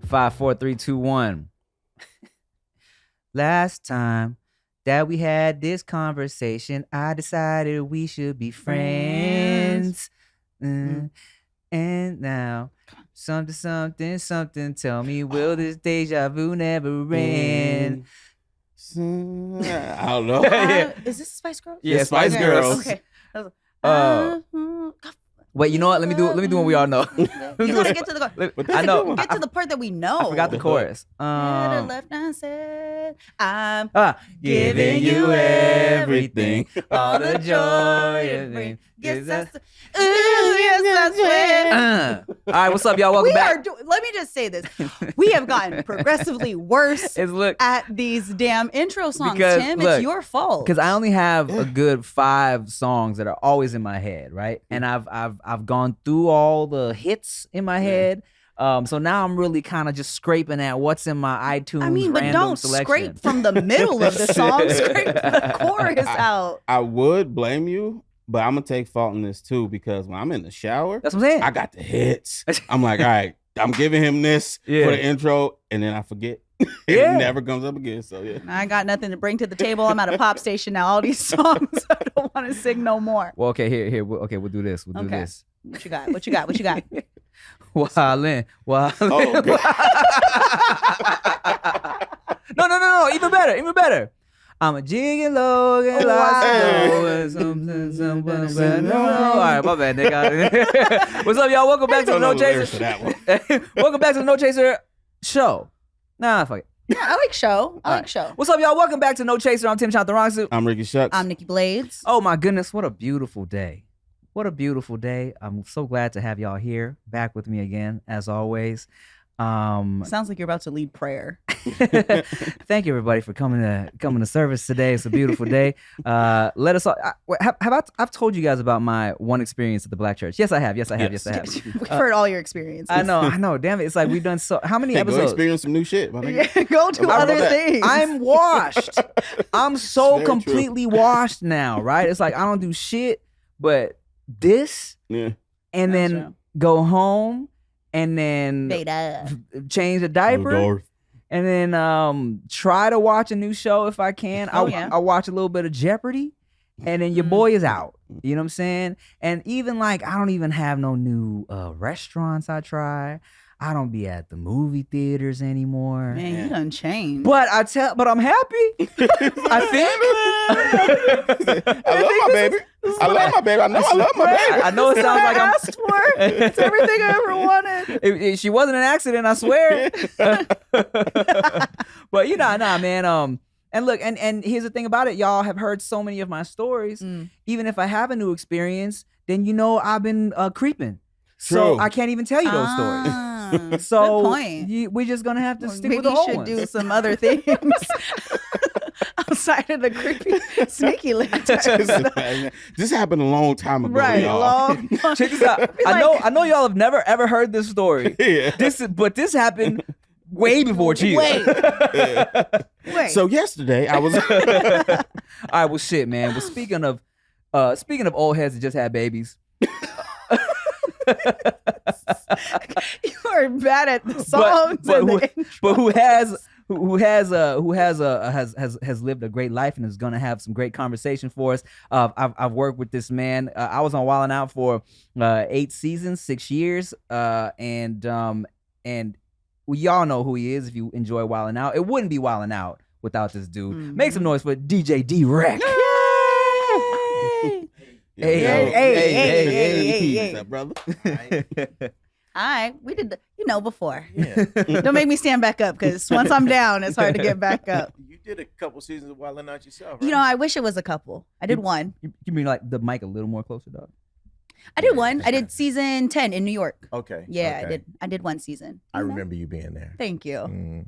5, 4, 3, 2, 1. Last time that we had this conversation, I decided we should be friends. And now, something, tell me, will this deja vu never end? I don't know. Is this Spice Girls? Yeah, Spice Girls. Okay. Wait, you know what? Let me do what we all know. You gotta get to the I know. Get to the part that we know. I forgot the chorus. Left and said, I'm giving you everything, all the joy and things. yes, I swear. All right, what's up, y'all? Welcome back. Let me just say this: we have gotten progressively worse at these damn intro songs. Because, Tim, look, it's your fault. Because I only have a good 5 songs that are always in my head, right? And I've gone through all the hits in my head. So now I'm really kind of just scraping at what's in my iTunes. I mean, but don't selection. scrape from the middle of the song. Scrape the chorus out. I would blame you, but I'm gonna take fault in this too because when I'm in the shower, that's what I'm saying. I got the hits. I'm like, all right, I'm giving him this for the intro, and then I forget. It never comes up again. So yeah, I got nothing to bring to the table. I'm at a pop station now. All these songs, I don't want to sing no more. Well, okay, here. Okay, we'll do this. We'll do this. What you got? What you got? What you got? Wildin'. Oh, No. Even better. I'm a jigging low and something. All right, my bad, nigga. What's up, y'all? Welcome back to the No Chaser. Welcome back to the No Chaser show. Nah, fuck it. Yeah, I like show. I like show. What's up, y'all? Welcome back to No Chaser. I'm Tim Chantarangsu. I'm Ricky Shucks. I'm Nikki Blades. Oh my goodness, what a beautiful day. What a beautiful day. I'm so glad to have y'all here, back with me again, as always. Sounds like you're about to lead prayer. Thank you, everybody, for coming to service today. It's a beautiful day. Let us all. I've told you guys about my one experience at the Black Church. Yes, I have. Yes, I have. We've heard all your experiences. I know. Damn it! It's like we've done so. How many episodes? Go experience some new shit. Go do other things. I'm washed. I'm so completely washed now. Right? It's like I don't do shit, but this, and then go home. And then change the diaper, and then try to watch a new show if I can. I watch a little bit of Jeopardy, and then your boy is out. You know what I'm saying? And even like I don't even have no new restaurants I try. I don't be at the movie theaters anymore. Man, you done changed. But I'm happy. I think. I love my baby. I love my baby. I know I love my baby. I know it sounds like I'm asked for. It's everything I ever wanted. She wasn't an accident, I swear. But nah, man. And look, and here's the thing about it. Y'all have heard so many of my stories. Even if I have a new experience, then you know I've been creeping. So I can't even tell you those stories. So we're just gonna have to stick with the old ones. Maybe you should do some other things outside of the creepy, sneaky link. This happened a long time ago, right? y'all. Check this out. I know y'all have never ever heard this story. But this happened way before Cheers. Wait. So yesterday I was. All right, well, shit, man. But speaking of old heads that just had babies. You are bad at the songs, but who has lived a great life and is gonna have some great conversation for us. I've worked with this man. I was on Wildnout for 8 seasons, 6 years, and y'all know who he is if you enjoy Wildnout. It wouldn't be Wildnout without this dude. Make some noise for DJ D-Wrek. Hey, what's up, brother? All right, we did before. Yeah. Don't make me stand back up because once I'm down, it's hard to get back up. You did a couple seasons of Wildnout yourself, right? I wish it was a couple. I did one. You mean like the mic a little more closer, dog? I did one. I did season 10 in New York. Okay. Yeah, okay. I did one season. I remember you being there. Thank you.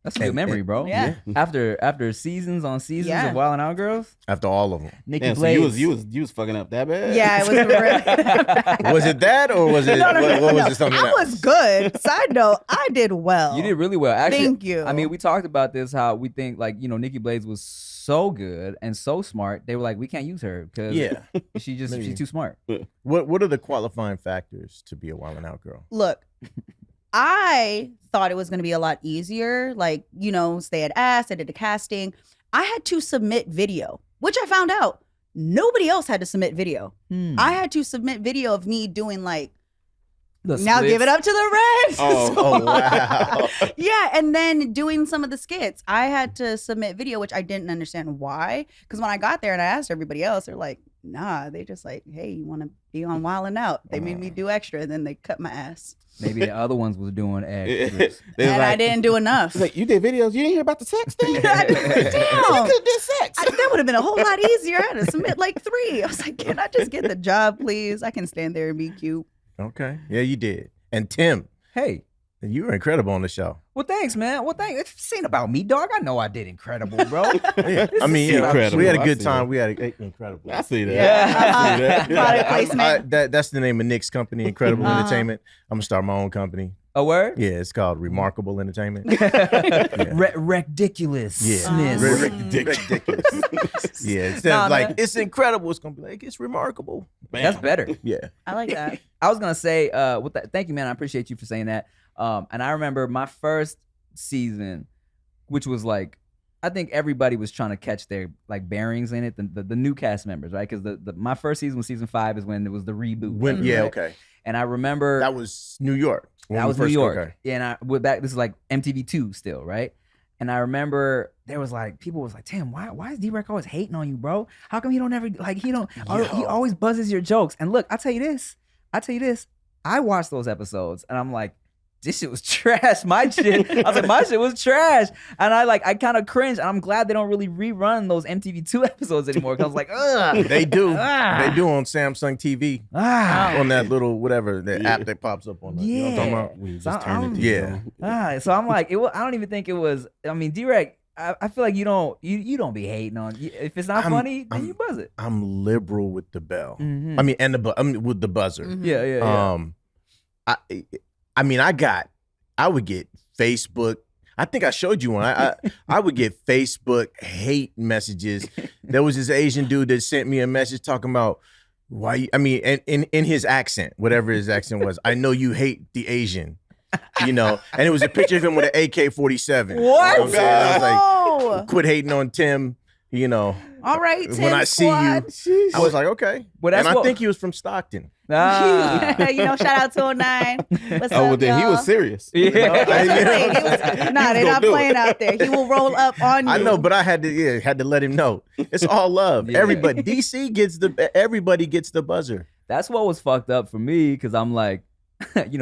That's a good memory, bro. Yeah. After seasons on seasons of Wildnout Girls. After all of them. Nikki Blades. So you was fucking up that bad? Yeah, it was really bad. Was it that or was it what was it something else? I was good. Side note, I did well. You did really well. Actually, thank you. I mean, we talked about this, how we think like, Nikki Blades was so good and so smart. They were like, we can't use her because she's too smart. What are the qualifying factors to be a Wildnout girl? Look, I thought it was going to be a lot easier. Like, they had asked, I did the casting. I had to submit video, which I found out nobody else had to submit video. I had to submit video of me doing like, now give it up to the Reds. Oh, wow. Yeah, and then doing some of the skits. I had to submit video, which I didn't understand why. Because when I got there and I asked everybody else, they're like, nah. They just like, hey, you want to be on Wildnout? They made me do extra, and then they cut my ass. Maybe the other ones was doing extras. And I didn't do enough. Like, you did videos. You didn't hear about the sex thing? Damn. You could have did sex. That would have been a whole lot easier. I had to submit like 3. I was like, can I just get the job, please? I can stand there and be cute. Okay. Yeah, you did. And Tim. Hey. You were incredible on the show. Well, thanks, man. Well, thanks. This ain't about me, dog. I know I did incredible, bro. Yeah. I mean, incredible. We had a good time. We had incredible. I see that. Yeah. I see that. Product placement. That's the name of Nick's company, Incredible Entertainment. I'm going to start my own company. A word? Yeah, it's called Remarkable Entertainment. Ridiculous. Yeah. Ridiculous. Yeah, instead of like, it's incredible, it's going to be like, it's remarkable. That's better. Yeah. I like that. I was going to say, thank you, man. I appreciate you for saying that. And I remember my first season, which was like, I think everybody was trying to catch their like bearings in it, the new cast members, right? Because my first season was season 5 is when it was the reboot. Yeah, right? okay. And I remember that was New York. That was New York. Okay. Yeah, and I went back. This is like MTV2 still, right? And I remember there was like people was like, "Tim, why is D-Wrek always hating on you, bro? How come he don't ever like he always buzzes your jokes?" And look, I tell you this. I watched those episodes and I'm like, this shit was trash. My shit was trash. And I kind of cringe. And I'm glad they don't really rerun those MTV2 episodes anymore. Cause I was like, ugh. They do. They do on Samsung TV. On that little whatever, the app that pops up on the, you know what I'm talking about? We just turned it. Yeah. So I'm like, I don't even think it was, I mean, D-Wrek, I feel like you don't be hating on, if it's not funny, then you buzz it. I'm liberal with the bell. Mm-hmm. I mean, with the buzzer. Mm-hmm. Yeah. I would get Facebook. I think I showed you one. I would get Facebook hate messages. There was this Asian dude that sent me a message talking about and in his accent, whatever his accent was, I know you hate the Asian, and it was a picture of him with an AK-47. What? I was like, quit hating on Tim. All right, Tim when I squad. see you, I was like, okay. Well, and I think he was from Stockton. Shout out to 09. What's up, then he was serious. They're not playing out there. He will roll up on you. I know, but I had to let him know. It's all love. Yeah. Everybody, DC everybody gets the buzzer. That's what was fucked up for me, because I'm like,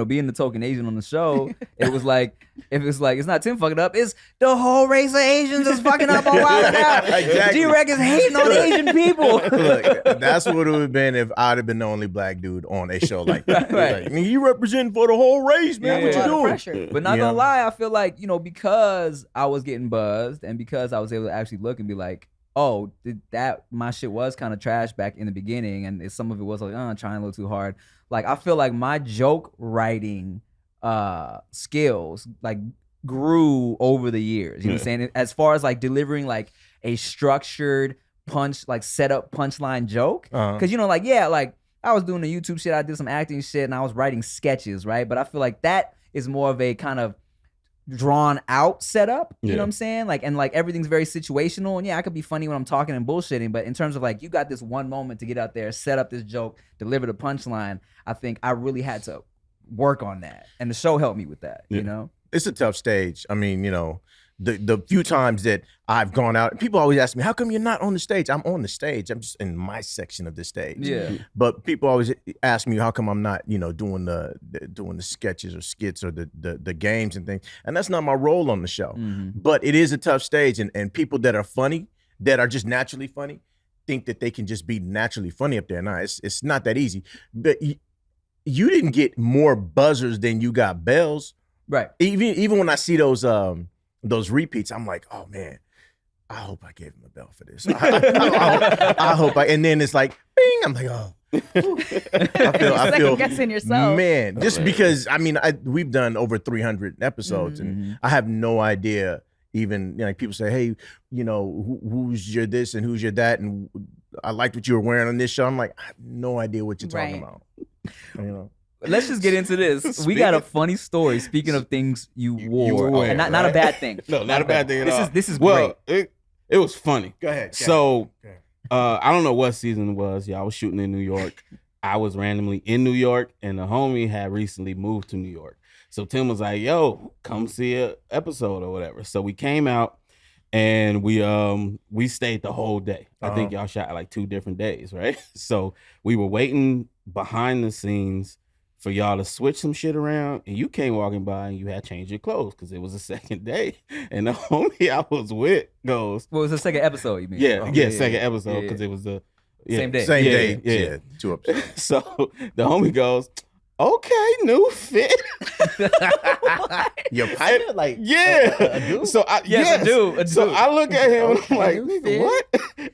being the token Asian on the show, it was like, if it's like, it's not Tim fucking up, it's the whole race of Asians is fucking up on Wildnout. Exactly. D-Wrek is hating on Asian people. Look, that's what it would have been if I'd have been the only black dude on a show like that. Right. Like, you represent for the whole race, man. What you doing? Pressure. But not gonna lie, I feel like, because I was getting buzzed and because I was able to actually look and be like, oh, my shit was kind of trash back in the beginning, and some of it was like, trying a little too hard. Like, I feel like my joke writing skills like grew over the years. You know what I'm saying? As far as like delivering like a structured setup punchline joke. Because I was doing the YouTube shit, I did some acting shit, and I was writing sketches, right? But I feel like that is more of a kind of drawn out setup, you know what I'm saying? Like, and like everything's very situational, and I could be funny when I'm talking and bullshitting, but in terms of like, you got this one moment to get out there, set up this joke, deliver the punchline, I think I really had to work on that, and the show helped me with that. It's a tough stage. I mean, the few times that I've gone out, people always ask me, how come you're not on the stage? I'm on the stage. I'm just in my section of the stage. Yeah. But people always ask me, how come I'm not, doing the sketches or skits or the games and things. And that's not my role on the show. Mm-hmm. But it is a tough stage. And people that are funny, that are just naturally funny, think that they can just be naturally funny up there. No, it's not that easy. But you didn't get more buzzers than you got bells. Right. Even when I see those repeats, I'm like, oh man, I hope I gave him a bell for this. I hope and then it's like, bing, I'm like, oh. I feel guessing yourself. Man, because we've done over 300 episodes, and I have no idea. Even people say, hey, who's your this and who's your that, and I liked what you were wearing on this show. I'm like, I have no idea what you're talking about. let's just get into this. We got a funny story. Speaking of things you wore, and not a bad thing. No, not a bad thing at all. This is great. It was funny. Go ahead. So, I don't know what season it was. Yeah, I was shooting in New York. I was randomly in New York, and the homie had recently moved to New York. So Tim was like, "Yo, come see an episode or whatever." So we came out, and we stayed the whole day. I think y'all shot like 2 different days, right? So we were waiting behind the scenes for y'all to switch some shit around, and you came walking by and you had changed your clothes because it was the second day. And the homie I was with goes, "Well, it was the second episode, you mean?" Yeah, second episode because it was the same day. Same day. Yeah. 2 episodes. So the homie goes, "Okay, new fit." Your pilot, like a dude? So I a dude. So I look at him and I'm like, "What?"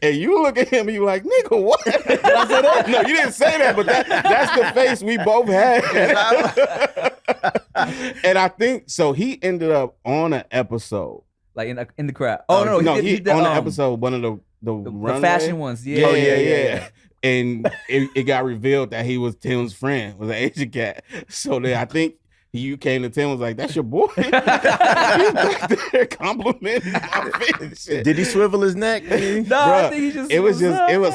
And you look at him and you like, "Nigga, what?" Did I say that? No, you didn't say that, but that's the face we both had. And I think so. He ended up on an episode, like in the crowd. Oh no, he on the episode, one of the fashion ones. Yeah. Oh yeah. And it got revealed that he was Tim's friend, was an Asian cat. So then I think you came to Tim and was like, "That's your boy." He's back there complimenting my fit. Did he swivel his neck? No, I think he just. It was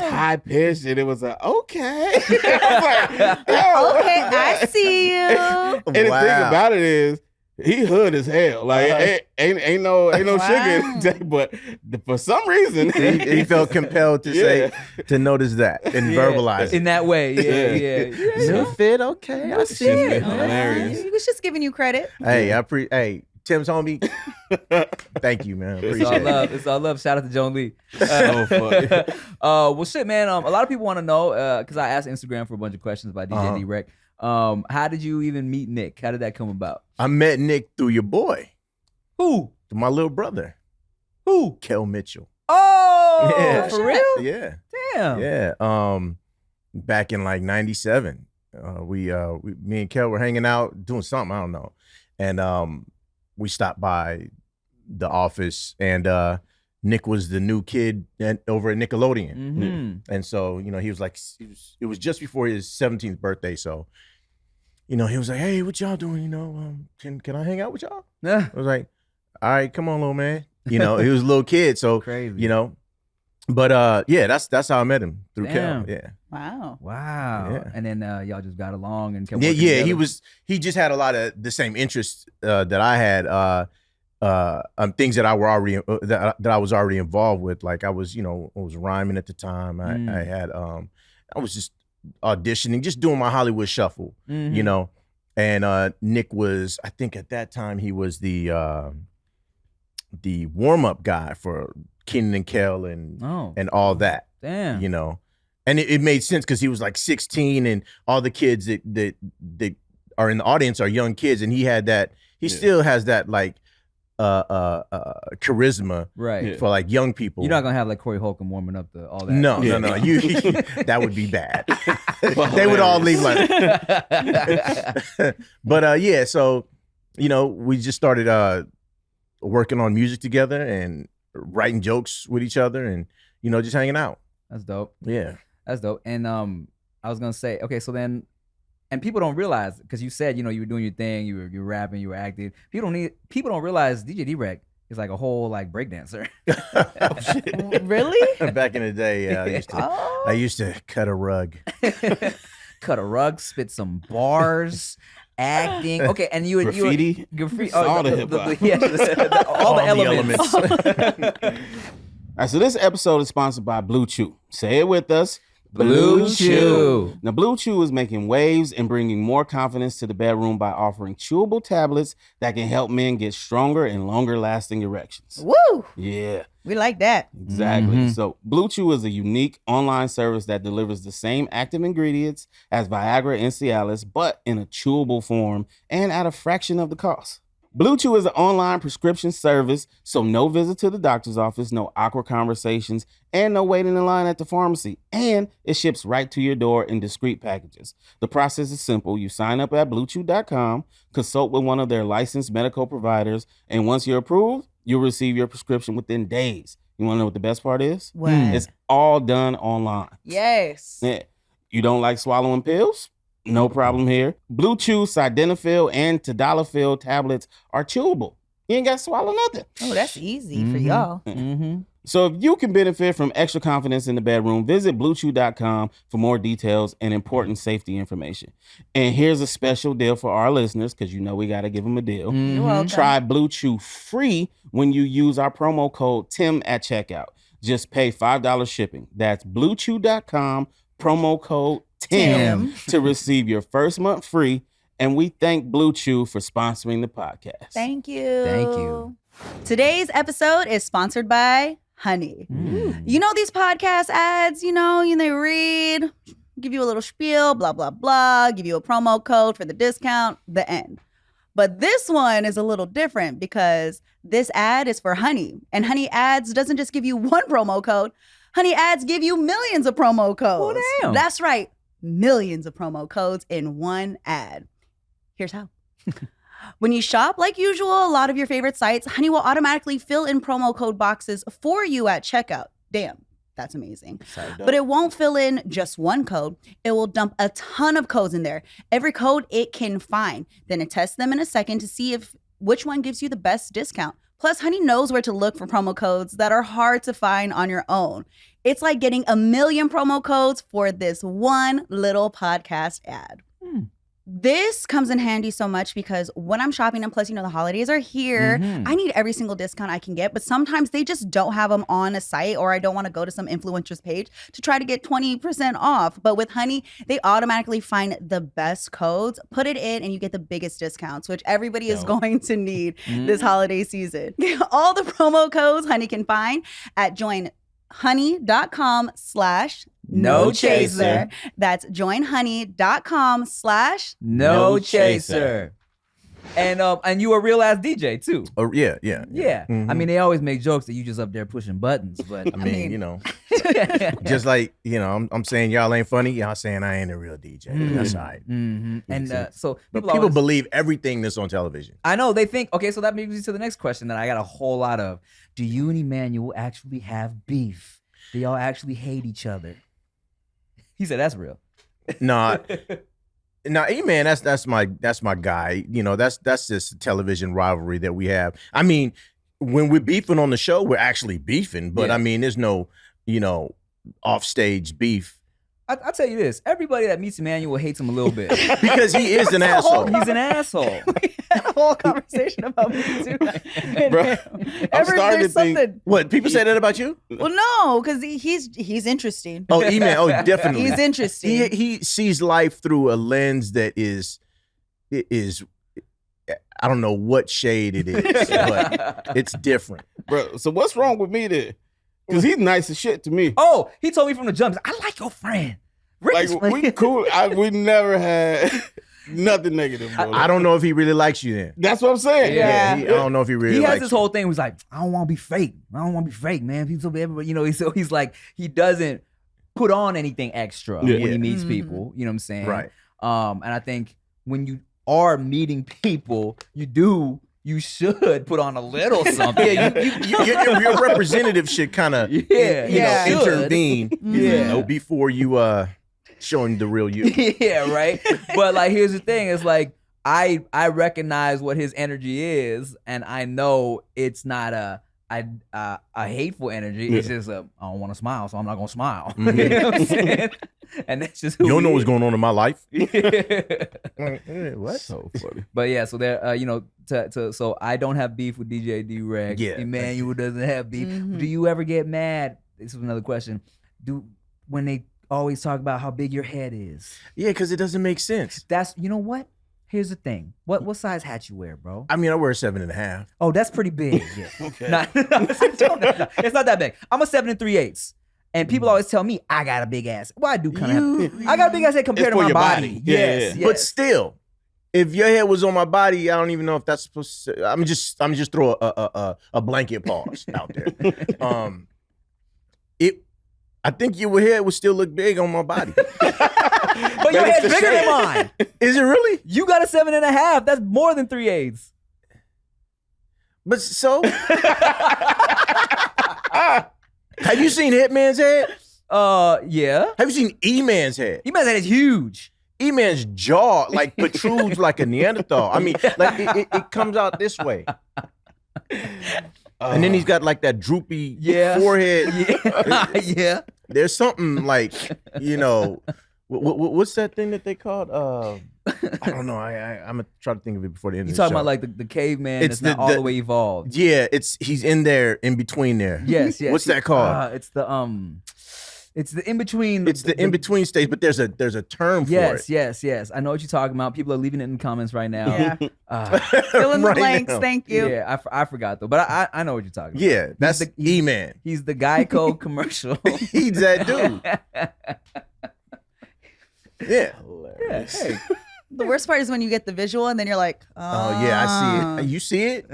high pitched and it was like, "Okay." I was like, "Yo." Okay, I see you. And the thing about it is, he hood as hell. Like ain't no sugar in the day, but for some reason he felt compelled to say to notice that and verbalize it in that way. Yeah. New fit, okay. I see it. Hilarious. He was just giving you credit. Hey, Tim's homie. Thank you, man. Appreciate it. It's all love. Shout out to Joan Lee. So funny. Well, shit, man. A lot of people want to know because I asked Instagram for a bunch of questions about DJ D-Wrek. How did you even meet Nick? How did that come about? I met Nick through your boy. Who? My little brother. Who? Kel Mitchell. Oh, yeah. For real? Yeah. Damn. Yeah. Back in like 97, me and Kel were hanging out doing something, I don't know. And we stopped by the office and Nick was the new kid over at Nickelodeon. Mm-hmm. And so, he was like, it was just before his 17th birthday. So, he was like, "Hey, what y'all doing? Can I hang out with y'all?" Yeah. I was like, "All right, come on, little man." He was a little kid. So, crazy. But yeah, that's how I met him, through Damn. Kel. Yeah. Wow. Yeah. And then y'all just got along and kept Yeah, working together. he just had a lot of the same interests that I had. Things that I were already that I was already involved with. Like I was rhyming at the time. I had I was just auditioning, just doing my Hollywood shuffle, And Nick was, I think at that time he was the warm-up guy for Kenan and Kel and all that. Damn. And it made sense because he was like 16 and all the kids that are in the audience are young kids, and he had that. He still has that like charisma, right, for like young people. You're not gonna have like Corey Holcomb warming up all that. No. You that would be bad. They would all leave like. But yeah, so we just started working on music together and writing jokes with each other, and just hanging out. That's dope. Yeah, that's dope. And I was gonna say, okay, so then. And people don't realize, because you said, you were doing your thing, you were rapping, you were acting. People don't realize DJ D-Wrek is like a whole like breakdancer. Oh, shit. Really? Back in the day, yeah, I used to cut a rug. Cut a rug, spit some bars, acting. Okay, and you graffiti. All the hip hop. All the elements. All right, so this episode is sponsored by BlueChew. Say it with us. BlueChew. Now, BlueChew is making waves and bringing more confidence to the bedroom by offering chewable tablets that can help men get stronger and longer lasting erections. Woo! Yeah. We like that. Exactly. Mm-hmm. So BlueChew is a unique online service that delivers the same active ingredients as Viagra and Cialis, but in a chewable form and at a fraction of the cost. BlueChew is an online prescription service, so no visit to the doctor's office, no awkward conversations, and no waiting in line at the pharmacy. And it ships right to your door in discreet packages. The process is simple. You sign up at BlueChew.com, consult with one of their licensed medical providers, and once you're approved, you'll receive your prescription within days. You want to know what the best part is? What? It's all done online. Yes. Yeah. You don't like swallowing pills? No problem here. BlueChew sildenafil and tadalafil tablets are chewable. You ain't got to swallow nothing. Oh, that's easy for y'all. So if you can benefit from extra confidence in the bedroom, visit BlueChew.com for more details and important safety information. And here's a special deal for our listeners, because you know we got to give them a deal. You're welcome. Try BlueChew free when you use our promo code TIM at checkout. Just pay $5 shipping. That's BlueChew.com, promo code TIM to receive your first month free. And we thank BlueChew for sponsoring the podcast. Thank you. Thank you. Today's episode is sponsored by Honey. You know these podcast ads, and they read, give you a little spiel, blah, blah, blah, give you a promo code for the discount, the end. But this one is a little different because this ad is for Honey. And Honey Ads doesn't just give you one promo code. Honey Ads give you millions of promo codes. Oh, damn. That's right. Millions of promo codes in one ad. Here's how. When you shop, like usual, a lot of your favorite sites, Honey will automatically fill in promo code boxes for you at checkout. Damn, that's amazing. But it won't fill in just one code. It will dump a ton of codes in there. Every code it can find. Then it tests them in a second to see which one gives you the best discount. Plus, Honey knows where to look for promo codes that are hard to find on your own. It's like getting 1 million promo codes for this one little podcast ad. This comes in handy so much because when I'm shopping, and plus, the holidays are here, I need every single discount I can get, but sometimes they just don't have them on a site, or I don't want to go to some influencer's page to try to get 20% off. But with Honey, they automatically find the best codes, put it in, and you get the biggest discounts, which everybody is going to need this holiday season. All the promo codes Honey can find at joinhoney.com/No chaser. That's joinhoney.com/No chaser. And you a real ass DJ too. Oh yeah. I mean, they always make jokes that you just up there pushing buttons, but I mean, just like I'm saying y'all ain't funny, y'all saying I ain't a real DJ. That's all right. And so people believe everything that's on television. I know, they think. Okay, so that brings me to the next question that I got a whole lot of. Do you and Emmanuel actually have beef? Do y'all actually hate each other? He said that's real. Nah, Eman, that's my guy. That's just a television rivalry that we have. I mean, when we're beefing on the show, we're actually beefing, but I mean, there's no, offstage beef. I'll tell you this. Everybody that meets Emmanuel hates him a little bit. Because he is an asshole. He's an asshole. We had a whole conversation about me too. Bro, I'm starting to think. What, people say that about you? Well, no, because he's interesting. Oh, Eman, oh, definitely. He's interesting. He sees life through a lens that is, I don't know what shade it is, but it's different. Bro, so what's wrong with me then? Because he's nice as shit to me. Oh, he told me from the jump, I like your friend. Rick we cool. We never had nothing negative. I don't know if he really likes you then. That's what I'm saying. Yeah. I don't know if he really likes you. He has this whole thing where he's like, I don't want to be fake. Man. Everybody, he's like, he doesn't put on anything extra when he meets people. You know what I'm saying? Right. And I think when you are meeting people, you should put on a little something. Your representative should kind of intervene before you showing the real you. Yeah, right. But like, here's the thing: it's like I recognize what his energy is, and I know it's not a hateful energy. It's just I don't want to smile, so I'm not gonna smile. You know what I'm saying? And that's just who you don't know what's going on in my life. What? So funny. But yeah, so there, so I don't have beef with DJ D-Wrek. Yeah, Emmanuel doesn't have beef. Do you ever get mad? This is another question. When they always talk about how big your head is? Yeah, because it doesn't make sense. That's, you know what? Here's the thing. What size hat you wear, bro? I mean, I wear a 7.5. Oh, that's pretty big. Yeah. Okay. It's not that big. I'm a 7 3/8. And people always tell me I got a big ass. Well, I do kind of. I got a big ass head compared to my body. Yes. But still, if your head was on my body, I don't even know if that's supposed to. I'm just throw a blanket pause out there. I think your head would still look big on my body. But your head's bigger than mine. Is it really? You got a 7.5. That's more than 3/8. But so. Have you seen Hitman's head? Yeah. Have you seen E-Man's head? E-Man's head is huge. Eman's jaw like protrudes like a Neanderthal. I mean, like it comes out this way. And then he's got like that droopy forehead. Yeah. There's something like, what's that thing that they called? I don't know. I'm gonna try to think of it before the end of the show. You talking about like the caveman that's not all the way evolved. Yeah, he's in there, in between there. Yes. What's that called? It's the in between. It's the in between stage, but there's a term for it. Yes. I know what you're talking about. People are leaving it in the comments right now. Yeah. Fill in the blanks. Now. Thank you. Yeah, I forgot though, but I know what you're talking about. Yeah, that's Eman. He's the Geico commercial. He's that dude. Yeah. Hilarious. Hey. The worst part is when you get the visual and then you're like, oh yeah, I see it. You see it?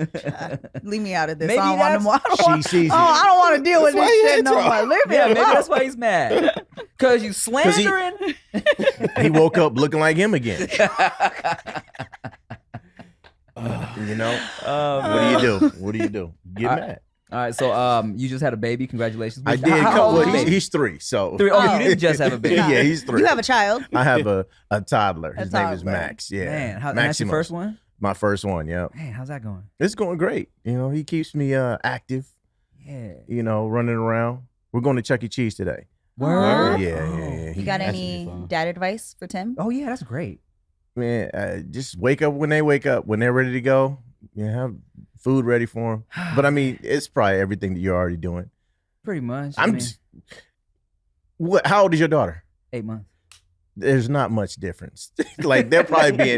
Leave me out of this. Maybe I don't want to. She sees it. I don't want to deal with this shit no more. Leave me Yeah, alone. maybe that's why he's mad. Because you slandering. He woke up looking like him again. What do you do? Get mad. All right, so you just had a baby. Congratulations. I did. How old is the baby? He's 3. So 3. Oh, you didn't just have a baby. Yeah, he's 3. You have a child. I have a toddler. His name is toddler. Max. Yeah, Man, and that's your first one? My first one. Yeah. Man, how's that going? It's going great. He keeps me active. Yeah. Running around. We're going to Chuck E. Cheese today. Word? Yeah. You got any dad advice for Tim? Oh yeah, that's great. Man, just wake up when they wake up. When they're ready to go, have food ready for them. But I mean, it's probably everything that you're already doing. Pretty much. How old is your daughter? 8 months. There's not much difference. Like they'll probably be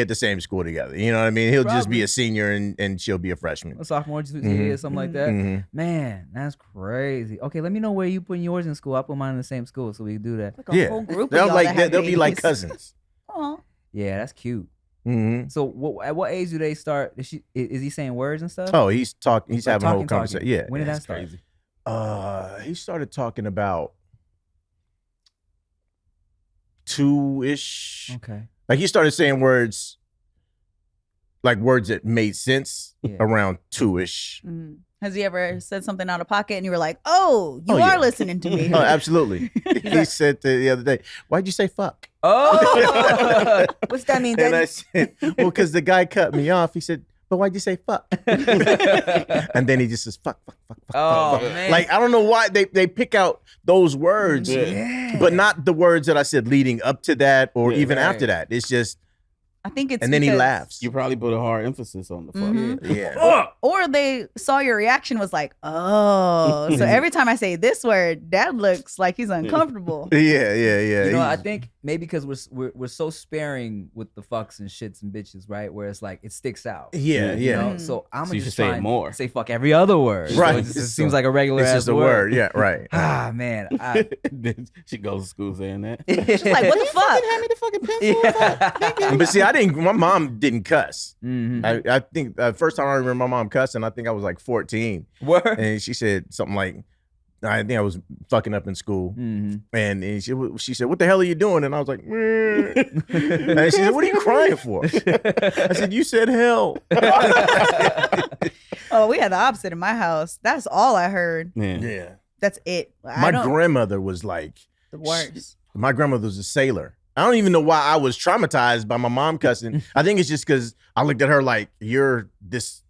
at the same school together. You know what I mean? He'll just be a senior and she'll be a freshman. A sophomore, something like that. Mm-hmm. Man, that's crazy. Okay, let me know where you putting yours in school. I'll put mine in the same school so we can do that. Like a whole group of they'll y'all that have they'll be like babies. cousins. Aw. Yeah, that's cute. Mm-hmm. So at what age do they start? Is he saying words and stuff? Oh, he's talking. He's having a whole talking. conversation. Yeah. When did that start? Crazy. He started talking about 2-ish. Okay. Like he started saying words, like words that made sense around 2-ish. Mm. Has he ever said something out of pocket and you were like, "Oh, you are listening to me"? Oh, absolutely. He said the other day, "Why'd you say fuck?" Oh, what's that mean? And I said, "Well, because the guy cut me off." He said, "But why'd you say fuck?" And then he just says fuck. Oh, fuck. man. Like I don't know why they pick out those words, but not the words that I said leading up to that or even after that. It's just. I think it's and then he laughs. You probably put a hard emphasis on the fuck. Mm-hmm. Yeah. Or they saw your reaction was like, "Oh." So every time I say this word, Dad looks like he's uncomfortable. Yeah. I think maybe because we're so sparing with the fucks and shits and bitches, right? Where it's like it sticks out. Yeah. So I'm So you just should say trying it more. to say fuck every other word. Right. So it just seems like a regular It's ass just a word. Yeah. Right. Ah man. She goes to school saying that. She's like, "What the fuck?" Hand me the fucking pencil. But see, my mom didn't cuss. Mm-hmm. I think the first time I remember my mom cussing, I think I was like 14. Word. And she said something like, I think I was fucking up in school. Mm-hmm. And she said, "What the hell are you doing?" And I was like, "Meh." And she said, "What are you crying for?" I said, "You said hell." Oh, we had the opposite in my house. That's all I heard. Yeah. That's it. My grandmother was like, the worst. my grandmother was a sailor. I don't even know why I was traumatized by my mom cussing. I think it's just because I looked at her like, "You're this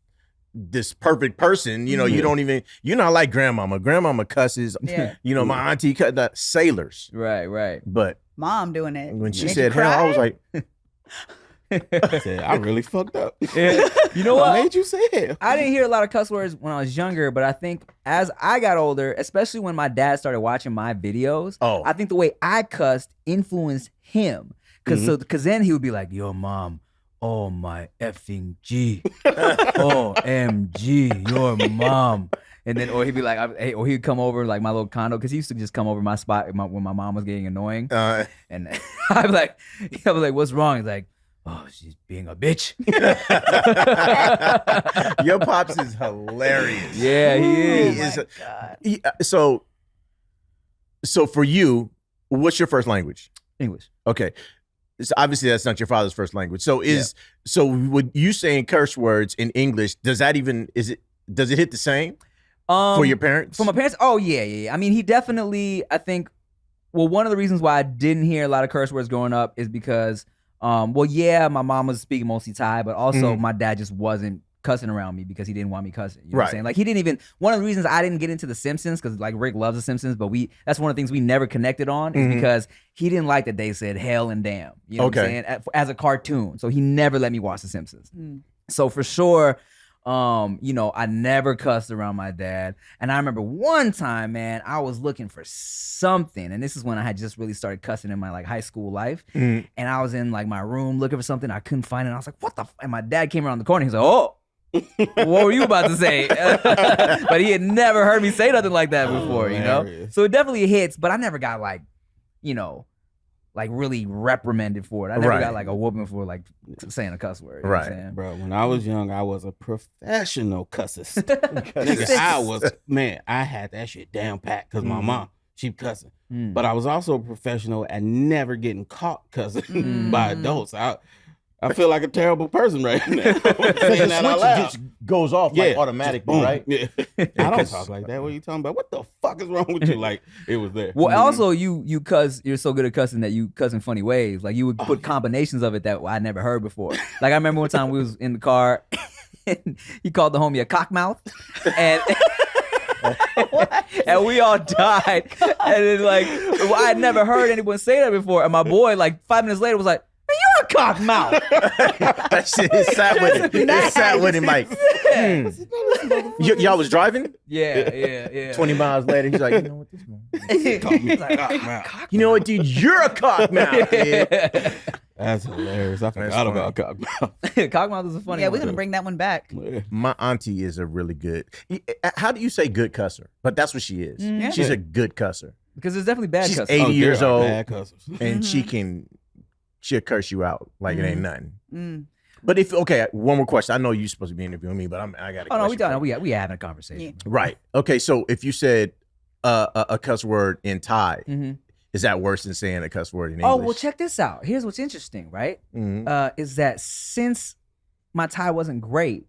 perfect person. You don't even, you're not like grandmama. Grandmama cusses. Yeah. My auntie cut the sailors." Right. But Mom doing it. when she Made said you hell, I cry? was like, I said, I really fucked up. You know What what? made you say hell? I didn't hear a lot of cuss words when I was younger, but I think as I got older, especially when my dad started watching my videos, I think the way I cussed influenced him. Because then he would be like, "Yo, mom, oh my effing G, OMG, your mom." And then, or he'd be like, or he'd come over like my little condo, because he used to just come over my spot when my mom was getting annoying. And I'd be like, "What's wrong?" He's like, "Oh, she's being a bitch." your pops is hilarious. Yeah, he is. God. So for you, what's your first language? English. Okay. So obviously that's not your father's first language. So so with you saying curse words in English, does it hit the same for your parents? For my parents? Oh yeah. I mean, he definitely, I think, well, one of the reasons why I didn't hear a lot of curse words growing up is because, well, yeah, my mom was speaking mostly Thai, but also my dad just wasn't cussing around me because he didn't want me cussing. You know what I'm saying? Like, he didn't even, one of the reasons I didn't get into The Simpsons, because like Rick loves The Simpsons, but that's one of the things we never connected on, is because he didn't like that they said hell and damn. You know what I'm saying? As a cartoon. So he never let me watch The Simpsons. So for sure, you know, I never cussed around my dad. And I remember one time, man, I was looking for something, and this is when I had just really started cussing in my like high school life. And I was in like my room looking for something, I couldn't find it. And I was like, what the and my dad came around the corner. He's like, oh, what were you about to say? But he had never heard me say nothing like that before, you know? So it definitely hits, but I never got like, you know, like really reprimanded for it. I never got like a whooping for like saying a cuss word. You know what I'm saying? Bro, when I was young, I was a professional cussist. Nigga, I had that shit down pat because my mom, she cussing. But I was also a professional at never getting caught cussing by adults. I feel like a terrible person right now. Saying that out loud. Just goes off like automatically, right? Yeah. I don't talk like that. What are you talking about? What the fuck is wrong with you? Like, it was there. Well, also you cuss, you're so good at cussing that you cuss in funny ways. Like, you would put combinations of it that I never heard before. Like, I remember one time we was in the car and he called the homie a cockmouth, and and we all died. And then like, I had never heard anyone say that before. And my boy, like 5 minutes later, was like, "You're a cock mouth." That shit is sat with him. It sat with him like, y'all was driving? Yeah. 20 miles later, he's like, you know what, this one? You know what, dude? You're a cock mouth, dude. That's hilarious. I forgot about cockmouth. Cockmouth is a funny one. We're going to bring that one back. My auntie is a really good, how do you say good cusser? But that's what she is. She's a good cusser. Because there's definitely bad She's cussers. 80 years old, bad cussers. and she'll curse you out like it ain't nothing. But one more question. I know you're supposed to be interviewing me, but I got a question. No, we done. We having a conversation. Right. Okay, so if you said a cuss word in Thai, is that worse than saying a cuss word in English? Oh, well, check this out. Here's what's interesting, right? Is that since my Thai wasn't great,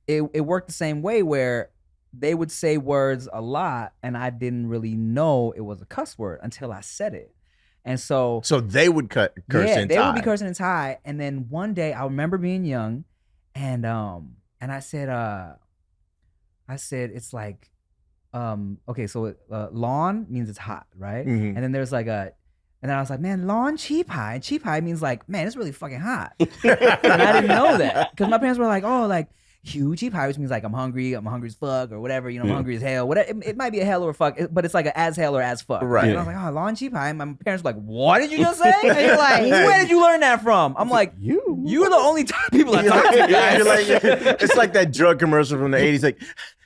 it worked the same way where they would say words a lot, and I didn't really know it was a cuss word until I said it. And so they would curse in Thai. Yeah, they would be cursing in Thai. And then one day I remember being young, and I said it's like, okay, so lawn means it's hot, right? And then there's like and then I was like, man, lawn cheap high. And cheap high means like, man, it's really fucking hot. And I didn't know that because my parents were like, oh, like, huge cheap high, which means like I'm hungry as fuck or whatever, you know, I'm hungry as hell. Whatever, it might be a hell or a fuck, but it's like a as hell or as fuck. Right. And I was like, oh, lawn cheap high. And my parents were like, what did you just say? And you're like, where did you learn that from? I'm like, you're the only people I talk to, guys. You're like, it's like that drug commercial from the 80s, like,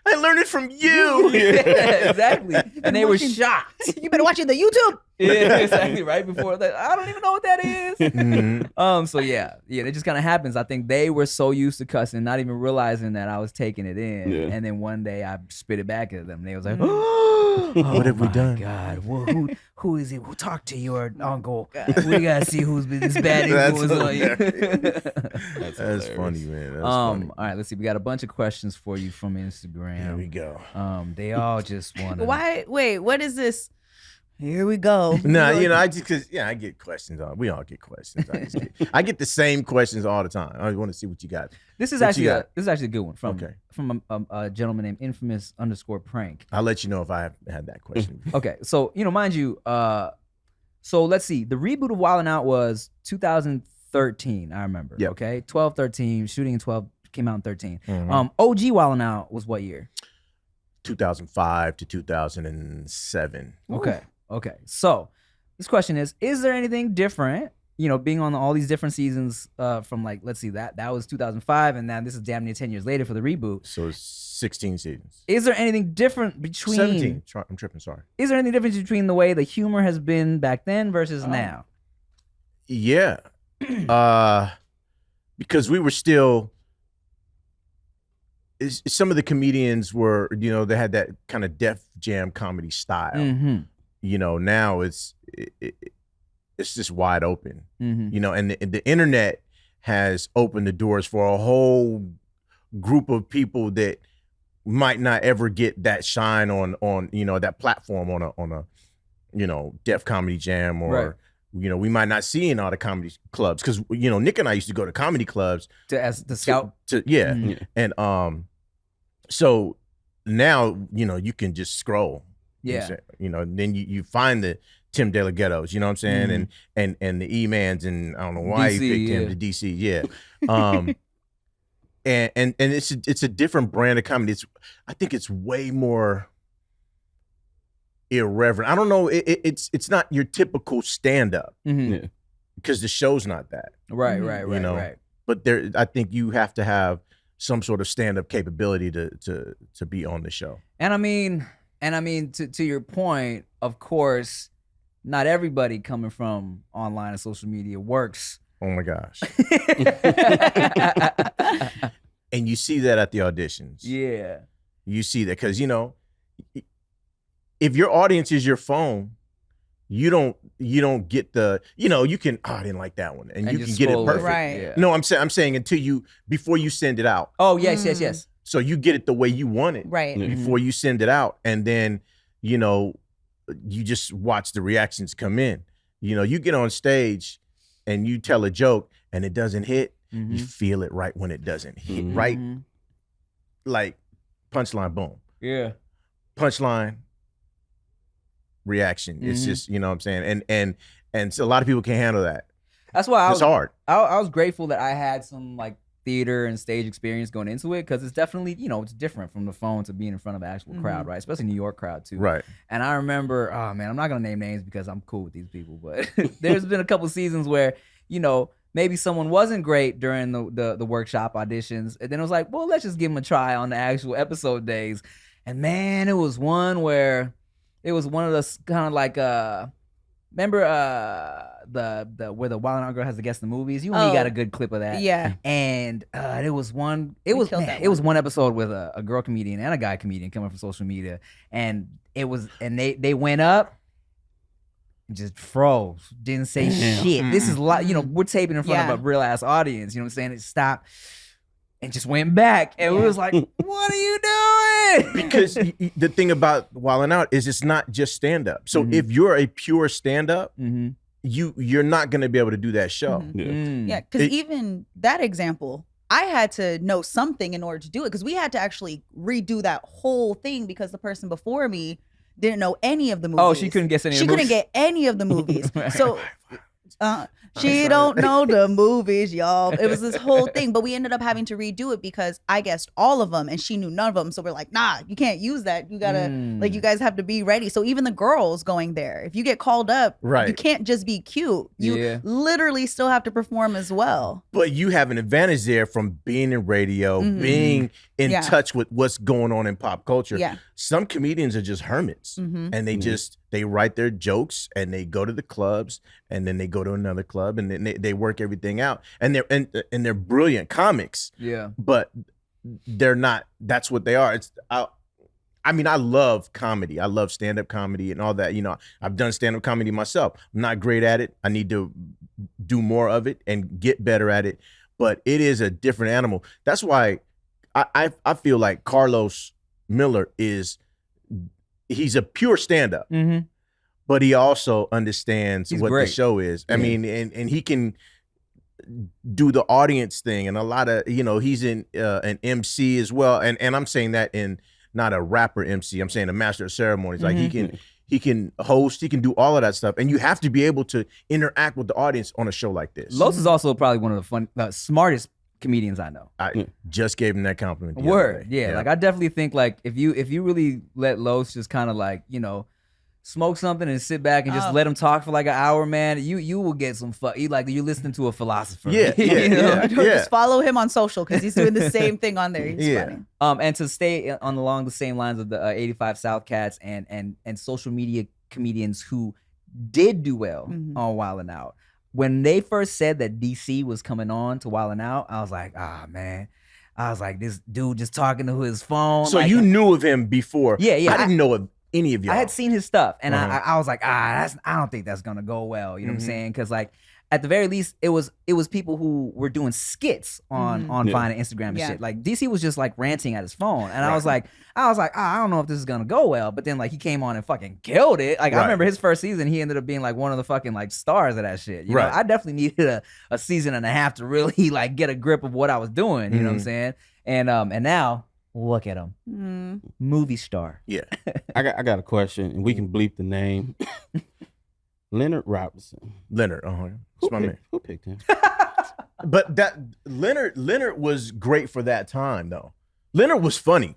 I learned it from you. Yeah, exactly. And they were shocked. You better watch it on the YouTube. Yeah, exactly. Right before that, I don't even know what that is. So yeah, it just kind of happens. I think they were so used to cussing, not even realizing that I was taking it in. Yeah. And then one day I spit it back at them. And they was like, "Oh, what have we done? God, well, who is it? Who talked to your uncle? We gotta see who's this bad influence on you." That's funny, man. That's funny. All right, let's see. We got a bunch of questions for you from Instagram. Here we go. They all just want to. Wait, what is this? Here we go. No, I just because I get questions. We all get questions. I get the same questions all the time. I want to see what you got. This is actually a good one from a gentleman named Infamous_Prank. I'll let you know if I have had that question. Okay, so mind you, so let's see. The reboot of Wildnout was 2013. I remember. Yep. Okay, 12, 13. Shooting in 12 came out in 13. OG Wildnout was what year? 2005 to 2007. Okay. So this question is there anything different, being on all these different seasons from like, let's see, that was 2005 and now this is damn near 10 years later for the reboot. So it's 16 seasons. Is there anything different between 17? I'm tripping, sorry. Is there any difference between the way the humor has been back then versus now? Yeah. Because we were still, some of the comedians were, they had that kind of Def Jam comedy style. Now it's just wide open. And the internet has opened the doors for a whole group of people that might not ever get that shine on that platform on Def Comedy Jam or we might not see in all the comedy clubs because Nick and I used to go to comedy clubs as the scout. And so now you can just scroll. Then you find the Tim De La Ghettos, you know what I'm saying, and the E-Mans, and I don't know why DC, he picked him, the DC, and it's a different brand of comedy. I think it's way more irreverent. I don't know. It's not your typical stand up because the show's not that. Right. But I think you have to have some sort of stand up capability to be on the show. And I mean, to your point, of course, not everybody coming from online and social media works. Oh my gosh. And you see that at the auditions. Yeah. You see that because, if your audience is your phone, you don't get the, you can, I didn't like that one. And you can get it perfect. Right. Yeah. No, I'm saying before you send it out. Oh, yes. So you get it the way you want it. Right. Before you send it out. And then, you just watch the reactions come in. You get on stage and you tell a joke and it doesn't hit, you feel it right when it doesn't hit, right? Like punchline, boom. Yeah. Punchline, reaction. It's just, you know what I'm saying? And so a lot of people can't handle that. That's why it's hard. I was grateful that I had some like theater and stage experience going into it, because it's definitely, it's different from the phone to being in front of an actual crowd, right? Especially New York crowd too. Right. And I remember, oh man, I'm not gonna name names because I'm cool with these people, but there's been a couple seasons where, maybe someone wasn't great during the workshop auditions, and then it was like, well, let's just give them a try on the actual episode days. And man, it was one where it was one of those kind of like remember the where the Wildnout girl has to guess the movies? You got a good clip of that. Yeah. And it was one episode with a girl comedian and a guy comedian coming from social media, and they went up, just froze, didn't say shit. This is a lot, we're taping in front of a real ass audience, you know what I'm saying? It stopped and just went back, and we was like, what are you doing? Because the thing about Wildnout is it's not just stand up. So if you're a pure stand up, you're not going to be able to do that show. Yeah, because even that example, I had to know something in order to do it, because we had to actually redo that whole thing because the person before me didn't know any of the movies. Oh, she couldn't guess any of the movies? She couldn't get any of the movies. So she don't know the movies, y'all. It was this whole thing, but we ended up having to redo it because I guessed all of them and she knew none of them. So we're like, nah, you can't use that. You gotta, you guys have to be ready. So even the girls going there, if you get called up, you can't just be cute. You literally still have to perform as well. But you have an advantage there from being in radio, being in touch with what's going on in pop culture. Yeah. Some comedians are just hermits, and they write their jokes and they go to the clubs and then they go to another club and then they work everything out, and they're brilliant comics. Yeah. But they're not. That's what they are. I love comedy. I love stand-up comedy and all that. I've done stand-up comedy myself. I'm not great at it. I need to do more of it and get better at it. But it is a different animal. That's why I feel like Carlos Miller he's a pure stand-up, but he also understands what the show is. I mean, and he can do the audience thing, and a lot of, he's in an MC as well. And I'm saying that in not a rapper MC, I'm saying a master of ceremonies. Like he can host, he can do all of that stuff. And you have to be able to interact with the audience on a show like this. Los is also probably one of the smartest comedians I know. I just gave him that compliment. Word. Yeah. Like I definitely think like if you really let Los just kind of like, smoke something and sit back and just let him talk for like an hour, man, you will get some you're listening to a philosopher. Just follow him on social because he's doing the same thing on there. He's funny. And to stay along the same lines of the 85 South Cats and social media comedians who did do well on Wildnout. When they first said that DC was coming on to Wildnout, I was like, man. I was like, this dude just talking to his phone. So you knew of him before. Yeah. I didn't know of any of y'all. I had seen his stuff, and I was like, I don't think that's gonna go well. You know what I'm saying? Because like at the very least, it was people who were doing skits on Vine and Instagram and shit. Like DC was just like ranting at his phone, and I was like, I don't know if this is gonna go well. But then like he came on and fucking killed it. Like I remember his first season, he ended up being like one of the fucking like stars of that shit. You know, I definitely needed a season and a half to really like get a grip of what I was doing. You know what I'm saying? And now look at him, movie star. Yeah, I got a question, and we can bleep the name. Leonard Robinson. Leonard, Who picked him? But that Leonard was great for that time, though. Leonard was funny.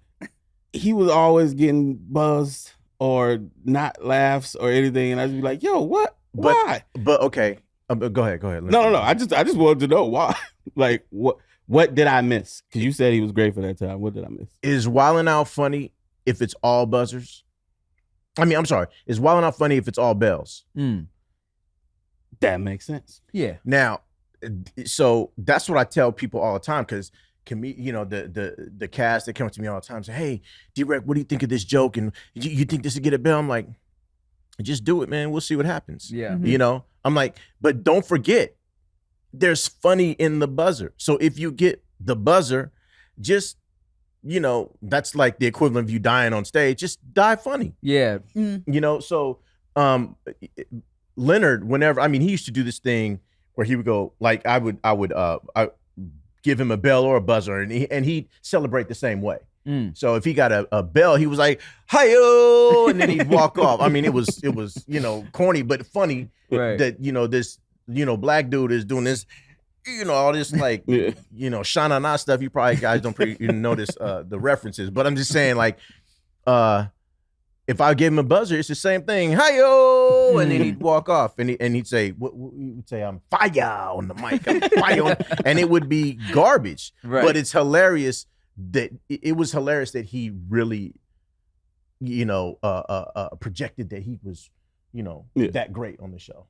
He was always getting buzzed or not laughs or anything, and I'd be like, "Yo, what? Why?" But okay, go ahead. No. I just wanted to know why. Like, what did I miss? Because you said he was great for that time. What did I miss? Is Wildnout funny if it's all buzzers? I mean, I'm sorry. Is Wildnout funny if it's all bells? That makes sense. Yeah. Now, so that's what I tell people all the time, because the cast that come to me all the time say, "Hey, D-Wrek, what do you think of this joke? And you think this will get a bell?" I'm like, just do it, man. We'll see what happens. Yeah. You know, I'm like, but don't forget, there's funny in the buzzer. So if you get the buzzer, just, you know, that's like the equivalent of you dying on stage. Just die funny. Yeah. You know, so Leonard, whenever, I mean, he used to do this thing where he would go, like, I would give him a bell or a buzzer, and he'd celebrate the same way. So if he got a bell, he was like, "Hi-yo," and then he'd walk off. I mean, it was, you know, corny, but funny that, you know, this, you know, black dude is doing this, you know, all this like, you know, Shana Na stuff. You probably guys don't notice the references, but I'm just saying, like, if I gave him a buzzer, it's the same thing. Hi-yo, and then he'd walk off, and he'd say, "What would say? I'm fire on the mic, I'm fire," and it would be garbage. But it's hilarious that it was hilarious that he really, you know, projected that he was, you know, that great on the show.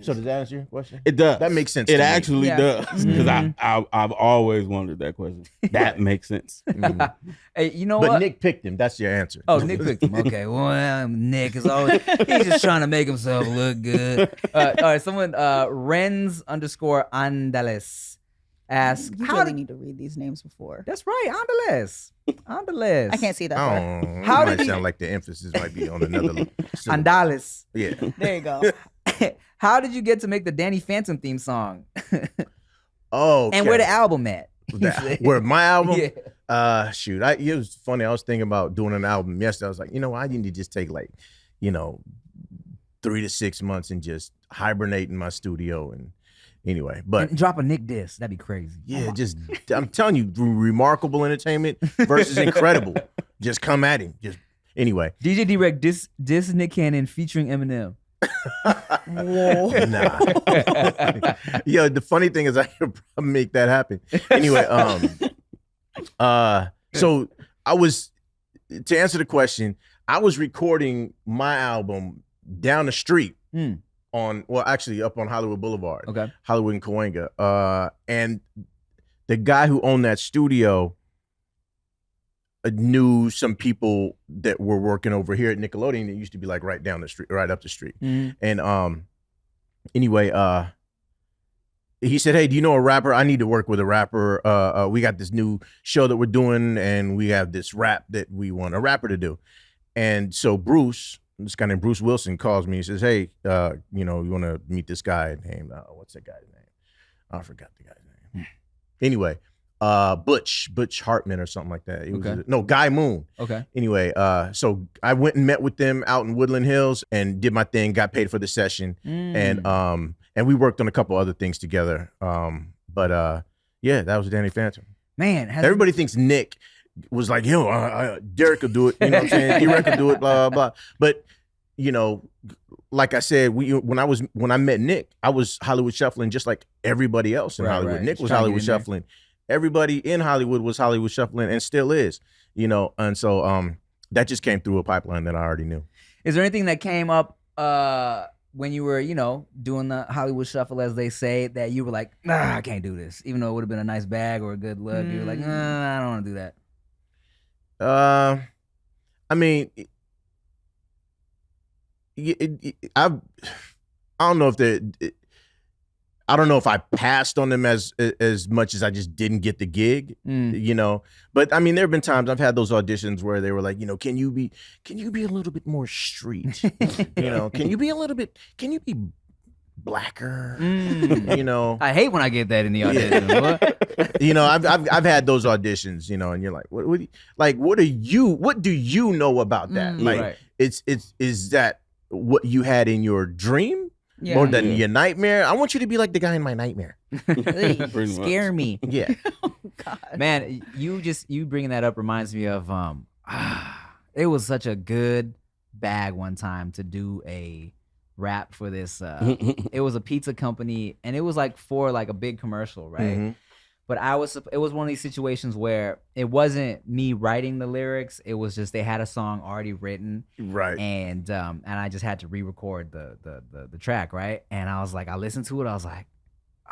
So does that answer your question? It does. That makes sense. It actually does, because I've always wondered that question. That makes sense. Hey, you know but what? Nick picked him. That's your answer. Oh, Nick picked him. Okay, well, Nick is always, he's just trying to make himself look good. All right, someone, Renz_Andales asks, You how really need to read these names before. That's right, Andales. I can't see that far. How might sound like the emphasis might be on another syllable. Andales. Yeah. There you go. How did you get to make the Danny Phantom theme song? Oh, and where the album at? Where my album? Yeah. Shoot, it was funny. I was thinking about doing an album yesterday. I was like, you know, I need to just take like, you know, 3 to 6 months and just hibernate in my studio. And anyway, but and drop a Nick diss. That'd be crazy. Yeah, I'm telling you, remarkable entertainment versus incredible. Just come at him. Just anyway. DJ D-Wrek diss Nick Cannon featuring Eminem. Nah. Yo, the funny thing is I could probably make that happen. Anyway, so I was, to answer the question, I was recording my album down the street actually up on Hollywood Boulevard. Okay. Hollywood and Cahuenga. And the guy who owned that studio knew some people that were working over here at Nickelodeon. It used to be like right down the street, right up the street. And anyway, he said, "Hey, do you know a rapper? I need to work with a rapper. We got this new show that we're doing, and we have this rap that we want a rapper to do." And so Bruce, this guy named Bruce Wilson, calls me. He says, "Hey, you know, you want to meet this guy named what's that guy's name? I forgot the guy's name. Anyway, Butch Hartman or something like that. It was Guy Moon. Okay. Anyway, so I went and met with them out in Woodland Hills and did my thing. Got paid for the session, and we worked on a couple other things together. But yeah, that was Danny Phantom. Man, everybody thinks Nick was like, yo, Derek will do it. You know what I'm saying? D-Wrek will do it. Blah blah. But you know, like I said, when I met Nick, I was Hollywood shuffling just like everybody else in Hollywood. Nick was Hollywood shuffling. Everybody in Hollywood was Hollywood shuffling and still is, you know. And so that just came through a pipeline that I already knew. Is there anything that came up when you were, you know, doing the Hollywood shuffle, as they say, that you were like, I can't do this, even though it would have been a nice bag or a good look? You were like, I don't want to do that. I mean, I don't know if I don't know if I passed on them as much as I just didn't get the gig, you know. But I mean, there have been times I've had those auditions where they were like, you know, can you be a little bit more street? You know, can you be blacker? You know, I hate when I get that in the audition. You know, I've had those auditions, you know, and you're like, what do you know about that? Like, is that what you had in your dream? Yeah. More than your nightmare? I want you to be like the guy in my nightmare. Scare me. Yeah. Oh God. Man, you bringing that up reminds me of it was such a good bag one time to do a rap for this. It was a pizza company, and it was like for like a big commercial, right? Mm-hmm. But it was one of these situations where it wasn't me writing the lyrics. It was just they had a song already written, right? And I just had to re-record the track, right? And I was like, I listened to it, I was like,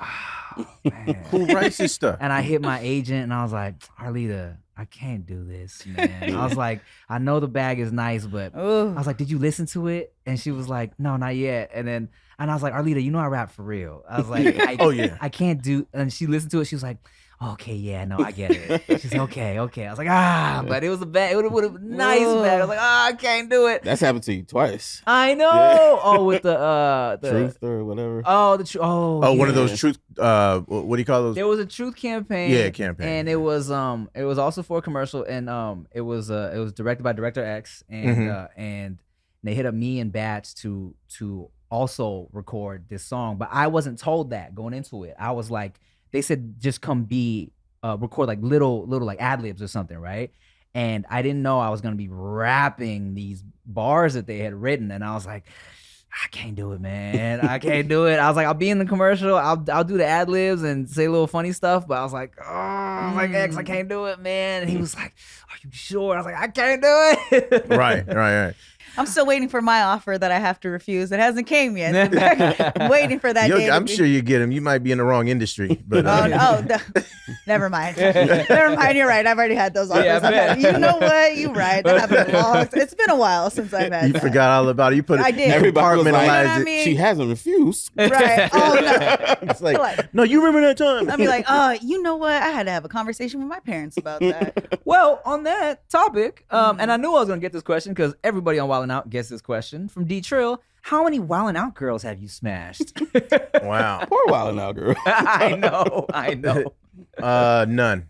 oh, man. Who writes this stuff? And I hit my agent, and I was like, Arlita, I can't do this, man. I was like, I know the bag is nice, but I was like, did you listen to it? And she was like, no, not yet. And I was like, Arlita, you know I rap for real. I was like, I can't do. And she listened to it. She was like, okay, yeah, no, I get it. She's like, okay. I was like, but it was a bad. It would have been nice bag. I was like, I can't do it. That's happened to you twice. I know. Yeah. Oh, with the truth or whatever. Oh, the truth. Oh, one of those truth. What do you call those? There was a truth campaign. Yeah, campaign. And it was also for a commercial, and it was directed by Director X, and they hit up me and Batch to also record this song, but I wasn't told that going into it. I was like, they said just come record like little like ad libs or something, right? And I didn't know I was gonna be rapping these bars that they had written, and I was like, I can't do it, man. I can't do it. I was like, I'll be in the commercial. I'll do the ad libs and say a little funny stuff, but I was like, X, I can't do it, man. And he was like, are you sure? I was like, I can't do it. Right. I'm still waiting for my offer that I have to refuse. It hasn't came yet. I'm waiting for that day. I'm sure you get him. You might be in the wrong industry, but never mind. Never mind. You're right. I've already had those offers. Yeah, you know what? You're right. That happened long. It's been a while since I've had. You forgot all about it. You put it. I did. Everybody was like, I mean? She hasn't refused. Right. Oh no. It's like, no. You remember that time? I'd be like, you know what? I had to have a conversation with my parents about that. Well, on that topic, and I knew I was gonna get this question because everybody on Wildnout gets this question from D Trill. How many Wildnout girls have you smashed? Wow. Poor Wildnout girl. I know. None.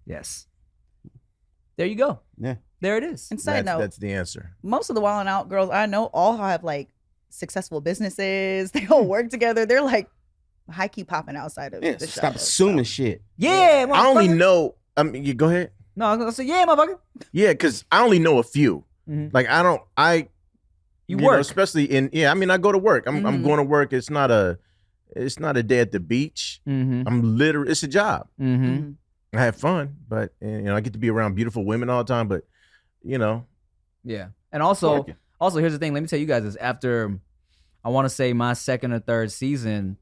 Yes. There you go. Yeah. There it is. And side note, that's the answer. Most of the Wildnout girls I know all have like successful businesses. They all work together. They're like high key popping outside of the show. Stop assuming shit. Yeah. I only know. You go ahead. No, I was gonna say motherfucker. Yeah, because I only know a few. Mm-hmm. Like you work, know, especially in I go to work. I'm going to work. It's not a day at the beach. Mm-hmm. It's a job. Mm-hmm. I have fun, but I get to be around beautiful women all the time. But yeah. And also here's the thing. Let me tell you guys this. After I want to say my second or third season,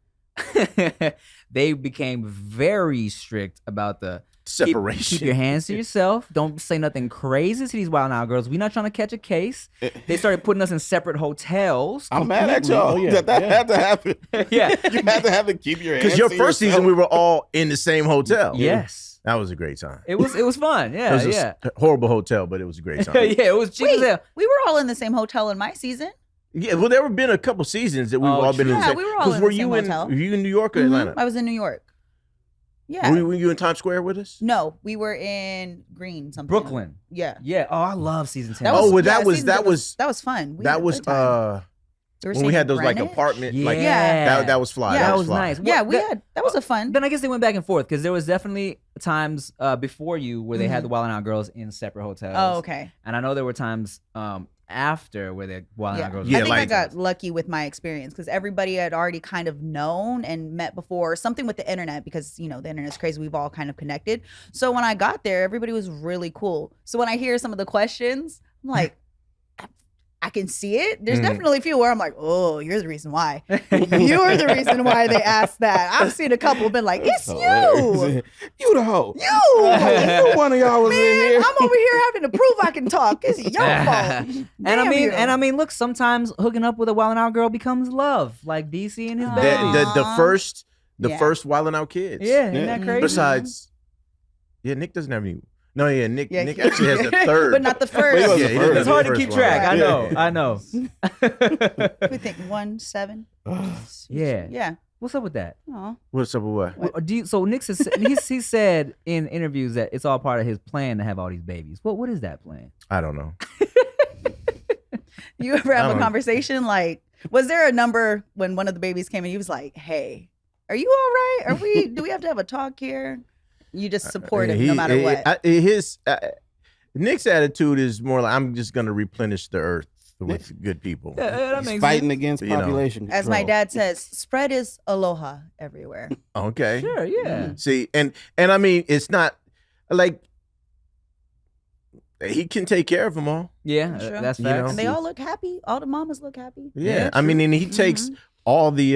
they became very strict about the separation. Keep your hands to yourself. Don't say nothing crazy to these Wildnout girls. We're not trying to catch a case. They started putting us in separate hotels. I'm mad at y'all. That had to happen. Yeah. You had to have to keep your hands to because your first season we were all in the same hotel. Yes. That was a great time. It was fun. Yeah. It was a horrible hotel, but it was a great time. Yeah, it was cheap as hell. We were all in the same hotel in my season. Yeah, well, there have been a couple seasons that we've all been in the same. Yeah, we were all in the same hotel. Were you in New York or Atlanta? I was in New York. Yeah. Were you in Times Square with us? No, we were in Green something. Brooklyn. Yeah. Yeah. Oh, I love season 10. That was fun. We that was when we had those Greenwich? like apartment. Yeah. Like that was fly. Yeah, that was nice. Yeah, that was a fun. Then I guess they went back and forth because there was definitely times before you where they had the Wildnout girls in separate hotels. Oh, okay. And I know there were times after where the Wildnout girls. I think I got lucky with my experience because everybody had already kind of known and met before. Something with the internet because the internet's crazy. We've all kind of connected. So when I got there, everybody was really cool. So when I hear some of the questions, I'm like, I can see it. There's definitely a few where I'm like, oh, you're the reason why. You're the reason why they asked that. I've seen a couple been like, it's you. You the hoe. You. One of y'all was in here. I'm over here having to prove I can talk. It's your fault. And I mean, look, sometimes hooking up with a Wildnout girl becomes love, like DC and his baby. The first The first Wildnout kids. Yeah, isn't that crazy? Besides, Nick doesn't have any. No, Nick actually has the third. But not the first. It's hard to keep track. Right. I know. We think 1, 7. Yeah. What's up with that? What's up with what? So Nick says he said in interviews that it's all part of his plan to have all these babies. What is that plan? I don't know. You ever have a conversation like, was there a number when one of the babies came and he was like, "Hey, are you all right? Do we have to have a talk here?" You just support him no matter what. Nick's attitude is more like, I'm just going to replenish the earth with good people. He's fighting against population control. As my dad says, spread is aloha everywhere. Okay. Sure, yeah. See, and I mean, it's not like he can take care of them all. Yeah, Sure. that's facts. And they all look happy. All the mamas look happy. Yeah, I mean, and he takes all the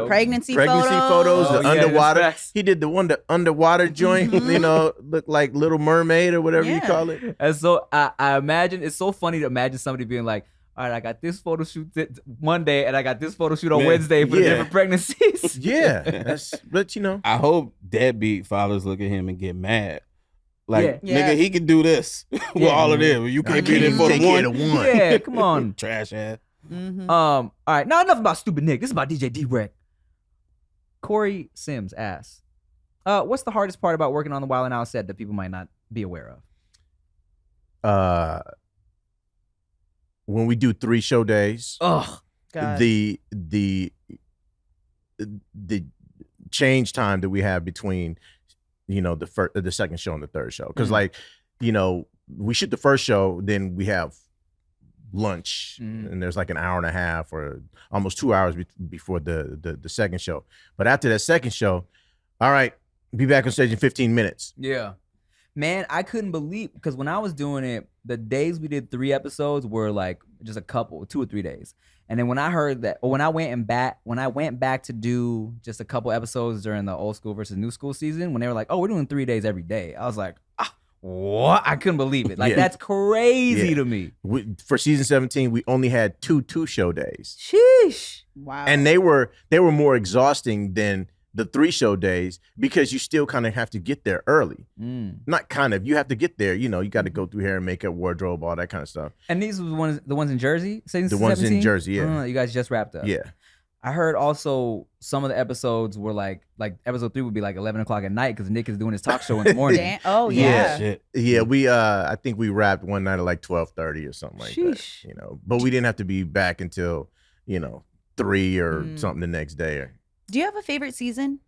pregnancy photos, the underwater. He did the underwater joint, looked like Little Mermaid or whatever you call it. And so I imagine it's so funny to imagine somebody being like, all right, I got this photo shoot Monday and I got this photo shoot on Wednesday for the different pregnancies. But I hope deadbeat fathers look at him and get mad. Like, nigga, he can do this with all of them. You can't get in for the one. Yeah, come on. Trash ass. All right, now enough about stupid Nick. This is about DJ D-Wrek. Corey Sims asks, what's the hardest part about working on the Wildnout set that people might not be aware of? When we do 3 show days, the change time that we have between the second show and the third show, because we shoot the first show, then we have lunch, and there's like an hour and a half or almost 2 hours before the second show. But after that second show, all right, be back on stage in 15 minutes. Yeah. Man, I couldn't believe, because when I was doing it, the days we did 3 episodes were like just a couple, 2 or 3 days. And then when I heard that, or when I went back to do just a couple episodes during the old school versus new school season, when they were like, "Oh, we're doing 3 days every day," I was like, what? I couldn't believe it. Like, that's crazy to me. For season 17, we only had 2 show days. Sheesh. Wow. And they were more exhausting than the 3 show days, because you still kind of have to get there early. Not kind of, you have to get there. You got to go through hair and makeup, wardrobe, all that kind of stuff. And these were the ones in Jersey? The ones in Jersey, yeah. You guys just wrapped up. Yeah. I heard also some of the episodes were like episode 3 would be like 11 o'clock at night because Nick is doing his talk show in the morning. Yeah, we I think we wrapped one night at like 12:30 or something like that. But we didn't have to be back until 3 or something the next day. Do you have a favorite season?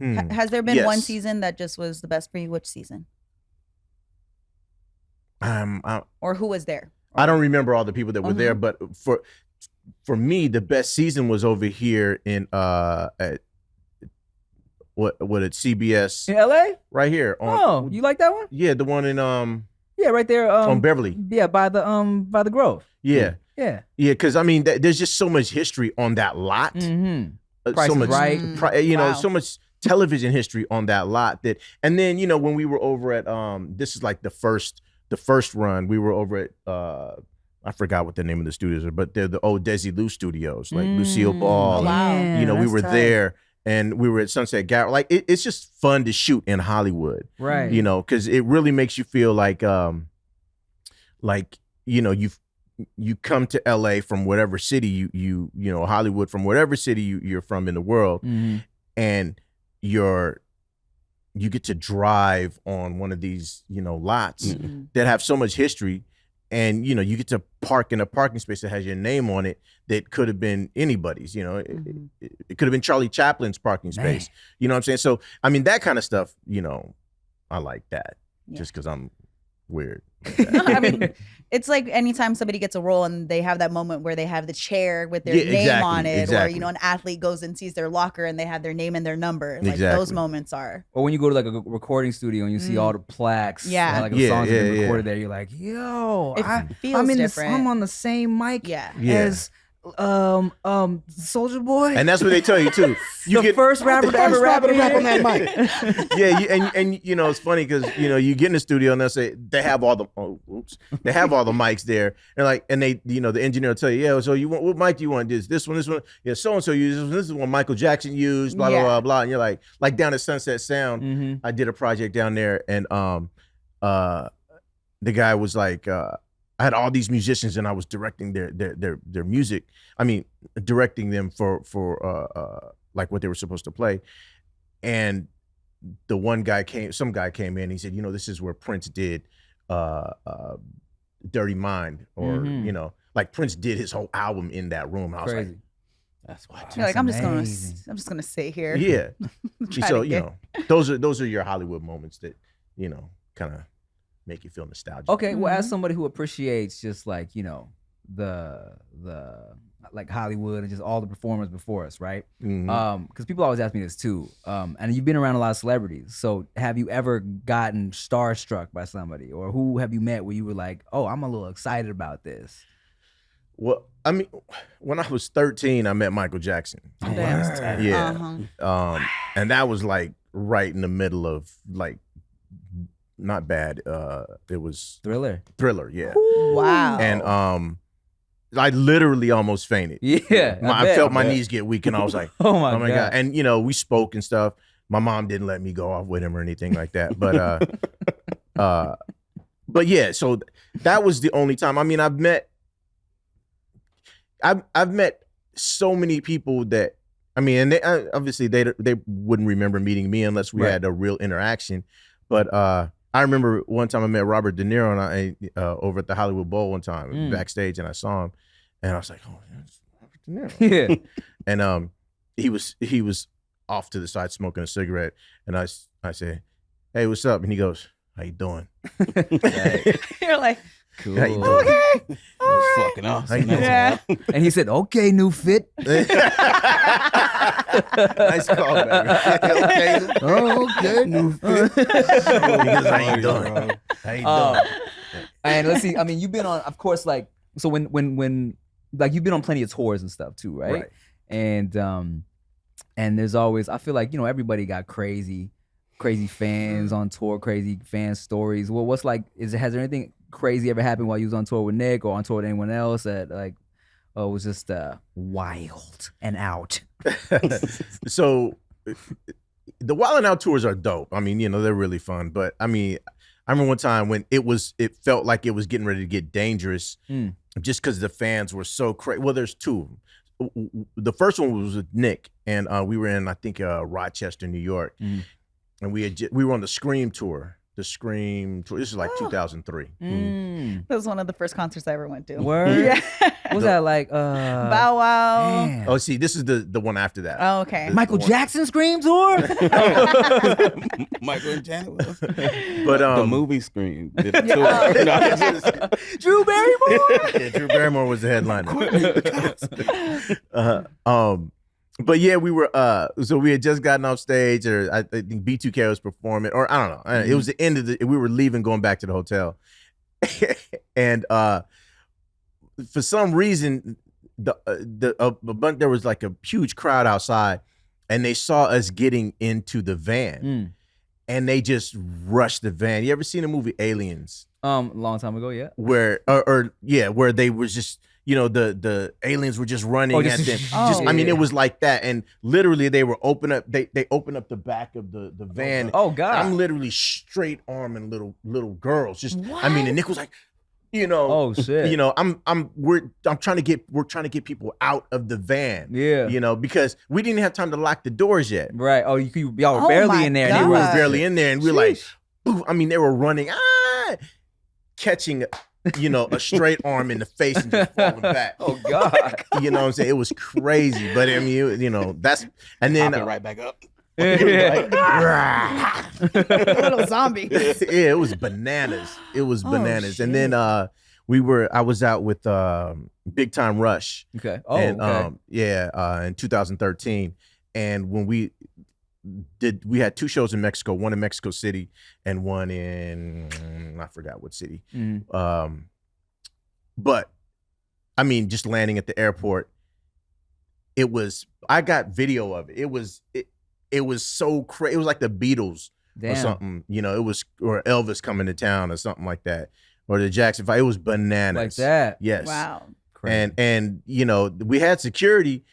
Has there been one season that just was the best for you? Which season? Or who was there? I don't remember all the people that were there, but for me, the best season was over here in at CBS in LA, right here. You like that one? Yeah, the one in right there on Beverly. Yeah, by the Grove. Yeah, because I mean, there's just so much history on that lot. Price is Right. So much television history on that lot. And then when we were over at this is like the first run, we were over at I forgot what the name of the studios are, but they're the old Desilu studios, like Lucille Ball. Wow. We were there, and we were at Sunset Gallery. Like it's just fun to shoot in Hollywood, right? Because it really makes you feel like you come to LA from whatever city you Hollywood from whatever city you're from in the world, and you get to drive on one of these lots that have so much history. And, you get to park in a parking space that has your name on it that could have been anybody's, It could have been Charlie Chaplin's parking space. You know what I'm saying? So, I mean, that kind of stuff, I like that just because I'm weird. No, I mean, it's like anytime somebody gets a role and they have that moment where they have the chair with their name on it, or an athlete goes and sees their locker and they have their name and their number. Like those moments are. Or when you go to like a recording studio and you see all the plaques, like the songs that been recorded there, you're like, yo, it feels different. I'm on the same mic as Soldier Boy. And that's what they tell you too. You the first rapper to ever rap on that mic. Yeah, and you know it's funny because you get in the studio and they'll say they have all the they have all the mics there and they the engineer will tell you, yeah, so you want, what mic do you want? This one, yeah, so and so uses this is one Michael Jackson used, blah blah blah blah, and you're like down at Sunset Sound. I did a project down there and the guy was like I had all these musicians and I was directing their music. I mean, directing them for like what they were supposed to play. And some guy came in, he said, this is where Prince did Dirty Mind, or like Prince did his whole album in that room. I was like, that's what. You're like, I'm just gonna sit here. Yeah. So those are your Hollywood moments that kind of make you feel nostalgic. Okay, well, as somebody who appreciates just like the like Hollywood and just all the performers before us, right? Because people always ask me this too. And you've been around a lot of celebrities, so have you ever gotten starstruck by somebody, or who have you met where you were like, oh, I'm a little excited about this? Well, I mean, when I was 13, I met Michael Jackson. Yeah. And that was like right in the middle of like. Not bad. It was Thriller, yeah. Wow. And I literally almost fainted. Yeah. I felt my knees get weak and I was like, oh my God. And we spoke and stuff. My mom didn't let me go off with him or anything like that. But yeah, so that was the only time. I mean, I've met so many people that and they obviously they wouldn't remember meeting me unless we had a real interaction. But I remember one time I met Robert De Niro and over at the Hollywood Bowl one time backstage, and I saw him, and I was like, "Oh, that's Robert De Niro." Yeah. And he was off to the side smoking a cigarette, and I said, "Hey, what's up?" And he goes, "How you doing?" You're like, "Cool." How you doing? Okay. Fucking awesome. Yeah. And he said, "Okay, new fit." Nice call, baby. Okay, new fit. How you doing? How you doing? And let's see. I mean, you've been on, of course, like so when like you've been on plenty of tours and stuff too, right? And there's always, I feel like everybody got crazy fans on tour, crazy fan stories. Well, what's like? Has there anything crazy ever happened while you was on tour with Nick or on tour with anyone else that like? Oh, it was just wild and out. So the Wildnout tours are dope. I mean, they're really fun. But I mean, I remember one time when it felt like it was getting ready to get dangerous just because the fans were so crazy. Well, there's two of them. The first one was with Nick, and we were in, I think, Rochester, New York. And we were on the Scream tour. The Scream tour. This is like 2003. That was one of the first concerts I ever went to. Word? Yeah. What was that like? Bow Wow. Man. Oh, see, this is the one after that. Oh, okay. Michael Jackson Scream tour? Michael and Janet. But the movie Scream did a tour. Drew Barrymore? Yeah, Drew Barrymore was the headliner. But yeah, we were so we had just gotten off stage, or I think B2K was performing, or I don't know. It was the end of we were leaving, going back to the hotel. And for some reason there was like a huge crowd outside, and they saw us getting into the van. And they just rushed the van. You ever seen the movie Aliens? A long time ago, yeah. Where where they was just the aliens were just running at them. I mean, it was like that, and literally they were they open up the back of the van. Oh God! I'm literally straight arming little girls. Just what? I mean, and Nick was like, oh shit. We're trying to get people out of the van. Yeah. Because we didn't have time to lock the doors yet. Right. Oh, y'all were barely in there. God. They were barely in there, and we were like, ooh, I mean, they were running, catching a straight arm in the face and just falling back. Oh God. You know what I'm saying? It was crazy. But I mean, that's, and then right back up. Little zombie. Yeah, it was bananas. It was bananas. And then I was out with Big Time Rush. Okay. Oh, and, in 2013. And when we had two shows in Mexico, one in Mexico City and one in I forgot what city. But I mean, just landing at the airport, I got video of it. It was so crazy. It was like the Beatles or something. You know, it was, or Elvis coming to town or something like that, or the Jackson 5. It was bananas. Like that. Yes. Wow. Crazy. And you know, we had security,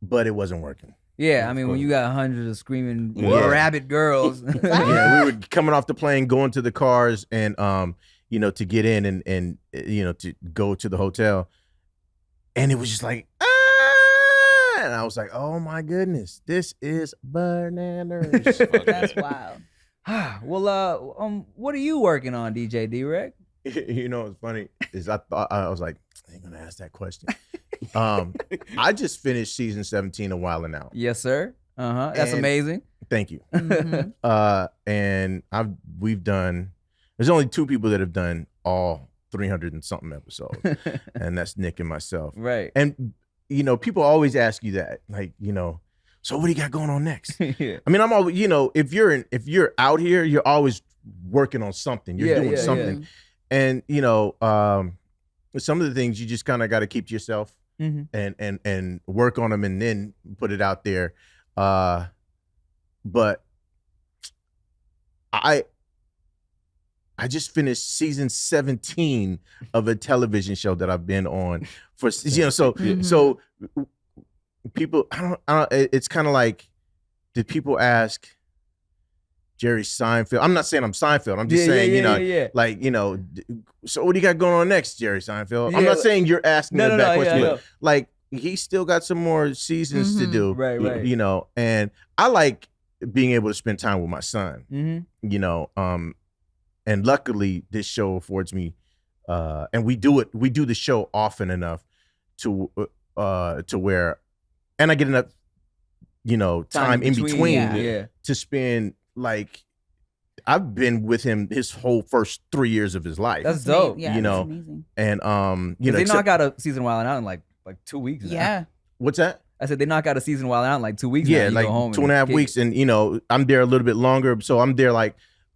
but it wasn't working. Yeah, I mean, when you got hundreds of screaming rabid girls. Yeah, we were coming off the plane, going to the cars, and you know, to get in and you know, to go to the hotel, and it was just like, and I was like, oh my goodness, this is bananas. That's wild. Well, what are you working on, DJ D-Wrek? You know, what's funny is I was like, I ain't gonna ask that question. I just finished season 17 of Wildnout. Yes, sir. That's amazing. Thank you. Mm-hmm. And we've done. There's only 2 people that have done all 300 and something episodes, and that's Nick and myself. Right. And you know, people always ask you that, like, you know, so what do you got going on next? Yeah. I mean, I'm always, you know, if you're out here, you're always working on something. You're doing something. Yeah. And you know, some of the things you just kind of got to keep to yourself and work on them and then put it out there. But I just finished season 17 of a television show that I've been on for, you know, so people, I don't, it's kind of like, did people ask Jerry Seinfeld? I'm not saying I'm Seinfeld. I'm just saying, you know, like, you know, so what do you got going on next, Jerry Seinfeld? I'm not saying you're asking that question, but like, he's still got some more seasons to do. Right. You know, and I like being able to spend time with my son, you know, and luckily this show affords me, and we do the show often enough to where, and I get enough, you know, time in between to spend. Like, I've been with him his whole first 3 years of his life. That's dope. Yeah, you know, amazing. And you know, they knock out a season while out in like 2 weeks. Now. Yeah. What's that? I said they knock out a season while out in like 2 weeks. Yeah, now. like go home 2.5 weeks, and you know, I'm there a little bit longer, so I'm there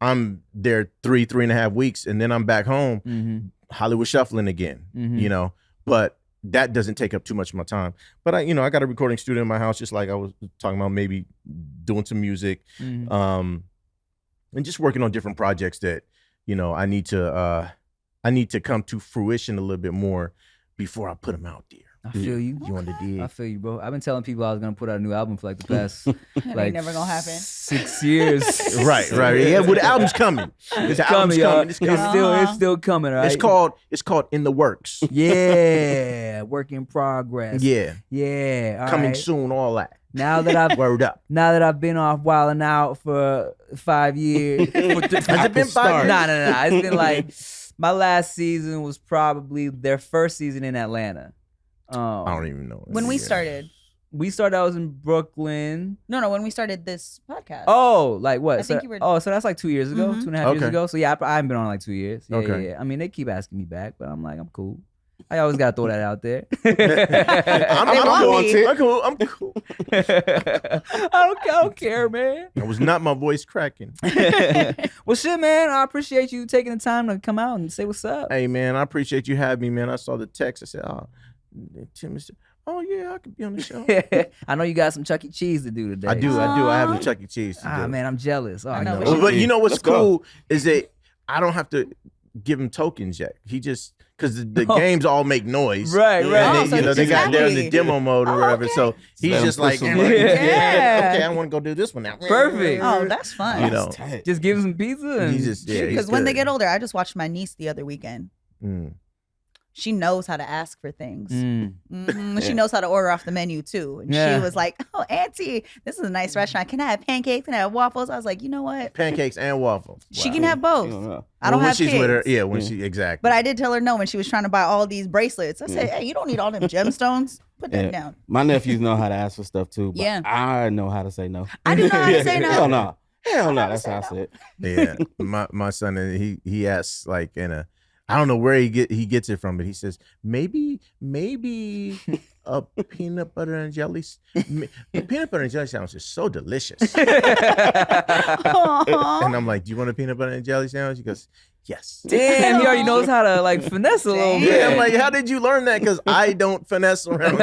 3.5 weeks, and then I'm back home, Hollywood shuffling again. You know, but that doesn't take up too much of my time. But I got a recording studio in my house, just like I was talking about, maybe doing some music, and just working on different projects that, you know, I need to come to fruition a little bit more before I put them out there. I feel you. You want to dig? I feel you, bro. I've been telling people I was gonna put out a new album for like the past like never gonna happen. 6 years. Right. Yeah, well, the album's coming. It's coming, y'all. It's still coming. Right. It's called In the Works. Yeah, work in progress. Yeah. All Coming right. soon. All that. Now that I've Word up. Now that I've been off Wilding Out for 5 years. Has it been 5 years? Nah. It's been like, my last season was probably their first season in Atlanta. I don't even know. When we started. I was in Brooklyn. No, when we started this podcast. Oh, like what? I think you were. Oh, so that's like 2 years ago, 2.5 years ago. So yeah, I haven't been on like 2 years. Yeah. I mean, they keep asking me back, but I'm like, I'm cool. I always gotta throw that out there. I'm cool. I don't care, man. That was not my voice cracking. Well, shit, man. I appreciate you taking the time to come out and say what's up. Hey, man, I appreciate you having me, man. I saw the text. I said, "Oh, Tim is. Oh yeah, I could be on the show." I know you got some Chuck E. Cheese to do today. I do. I have a Chuck E. Cheese to do. Ah, man, I'm jealous. Oh, I know. But you know what's cool is that I don't have to give him tokens yet. He just, because the games all make noise, right. And so they got there in the demo mode or whatever. Okay. So he's just like, Yeah. okay, I want to go do this one now. Perfect. Oh, that's fun. You know, Just give him some pizza. And he's just Because when they get older, I just watched my niece the other weekend. She knows how to ask for things. She knows how to order off the menu too. And she was like, "Oh, Auntie, this is a nice restaurant. Can I have pancakes? Can I have waffles?" I was like, you know what? Pancakes and waffles. She can have both. I don't when have she's kids. with her, when she exactly. But I did tell her no when she was trying to buy all these bracelets. I said, "Hey, you don't need all them gemstones. Put that down." My nephews know how to ask for stuff too. But Yeah. I know how to say no. I do know how to say no. Hell no. That's how I say it. Yeah, my son, he asks like in a, I don't know where he gets it from, but he says maybe a peanut butter and jelly. The peanut butter and jelly sandwich is so delicious. And I'm like, do you want a peanut butter and jelly sandwich? He goes, yes. Damn, he already knows how to like finesse a little bit. Yeah, I'm like, how did you learn that? Because I don't finesse around.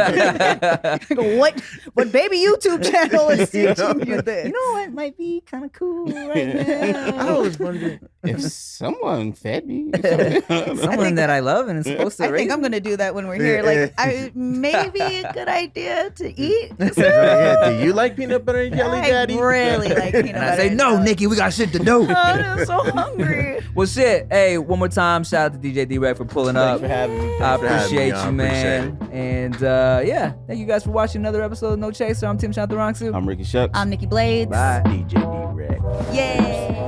What baby YouTube channel is teaching you this? You know what might be kind of cool right now? I was wondering if someone fed me. Someone that I love and is supposed to I think I'm going to do that when we're here. Like, maybe a good idea to eat. Yeah, do you like peanut butter and jelly, Daddy? I really like peanut butter. I say, no, Nikki, we got shit to do. Oh, I'm so hungry. Well, shit. Hey, one more time, shout out to DJ D-Wrek for pulling up. Thanks for having me. I appreciate you, man. And yeah, thank you guys for watching another episode of No Chaser. I'm Tim Chantarangsu. I'm Ricky Shucks. I'm Nikki Blades. Bye. DJ D-Wrek. Yay.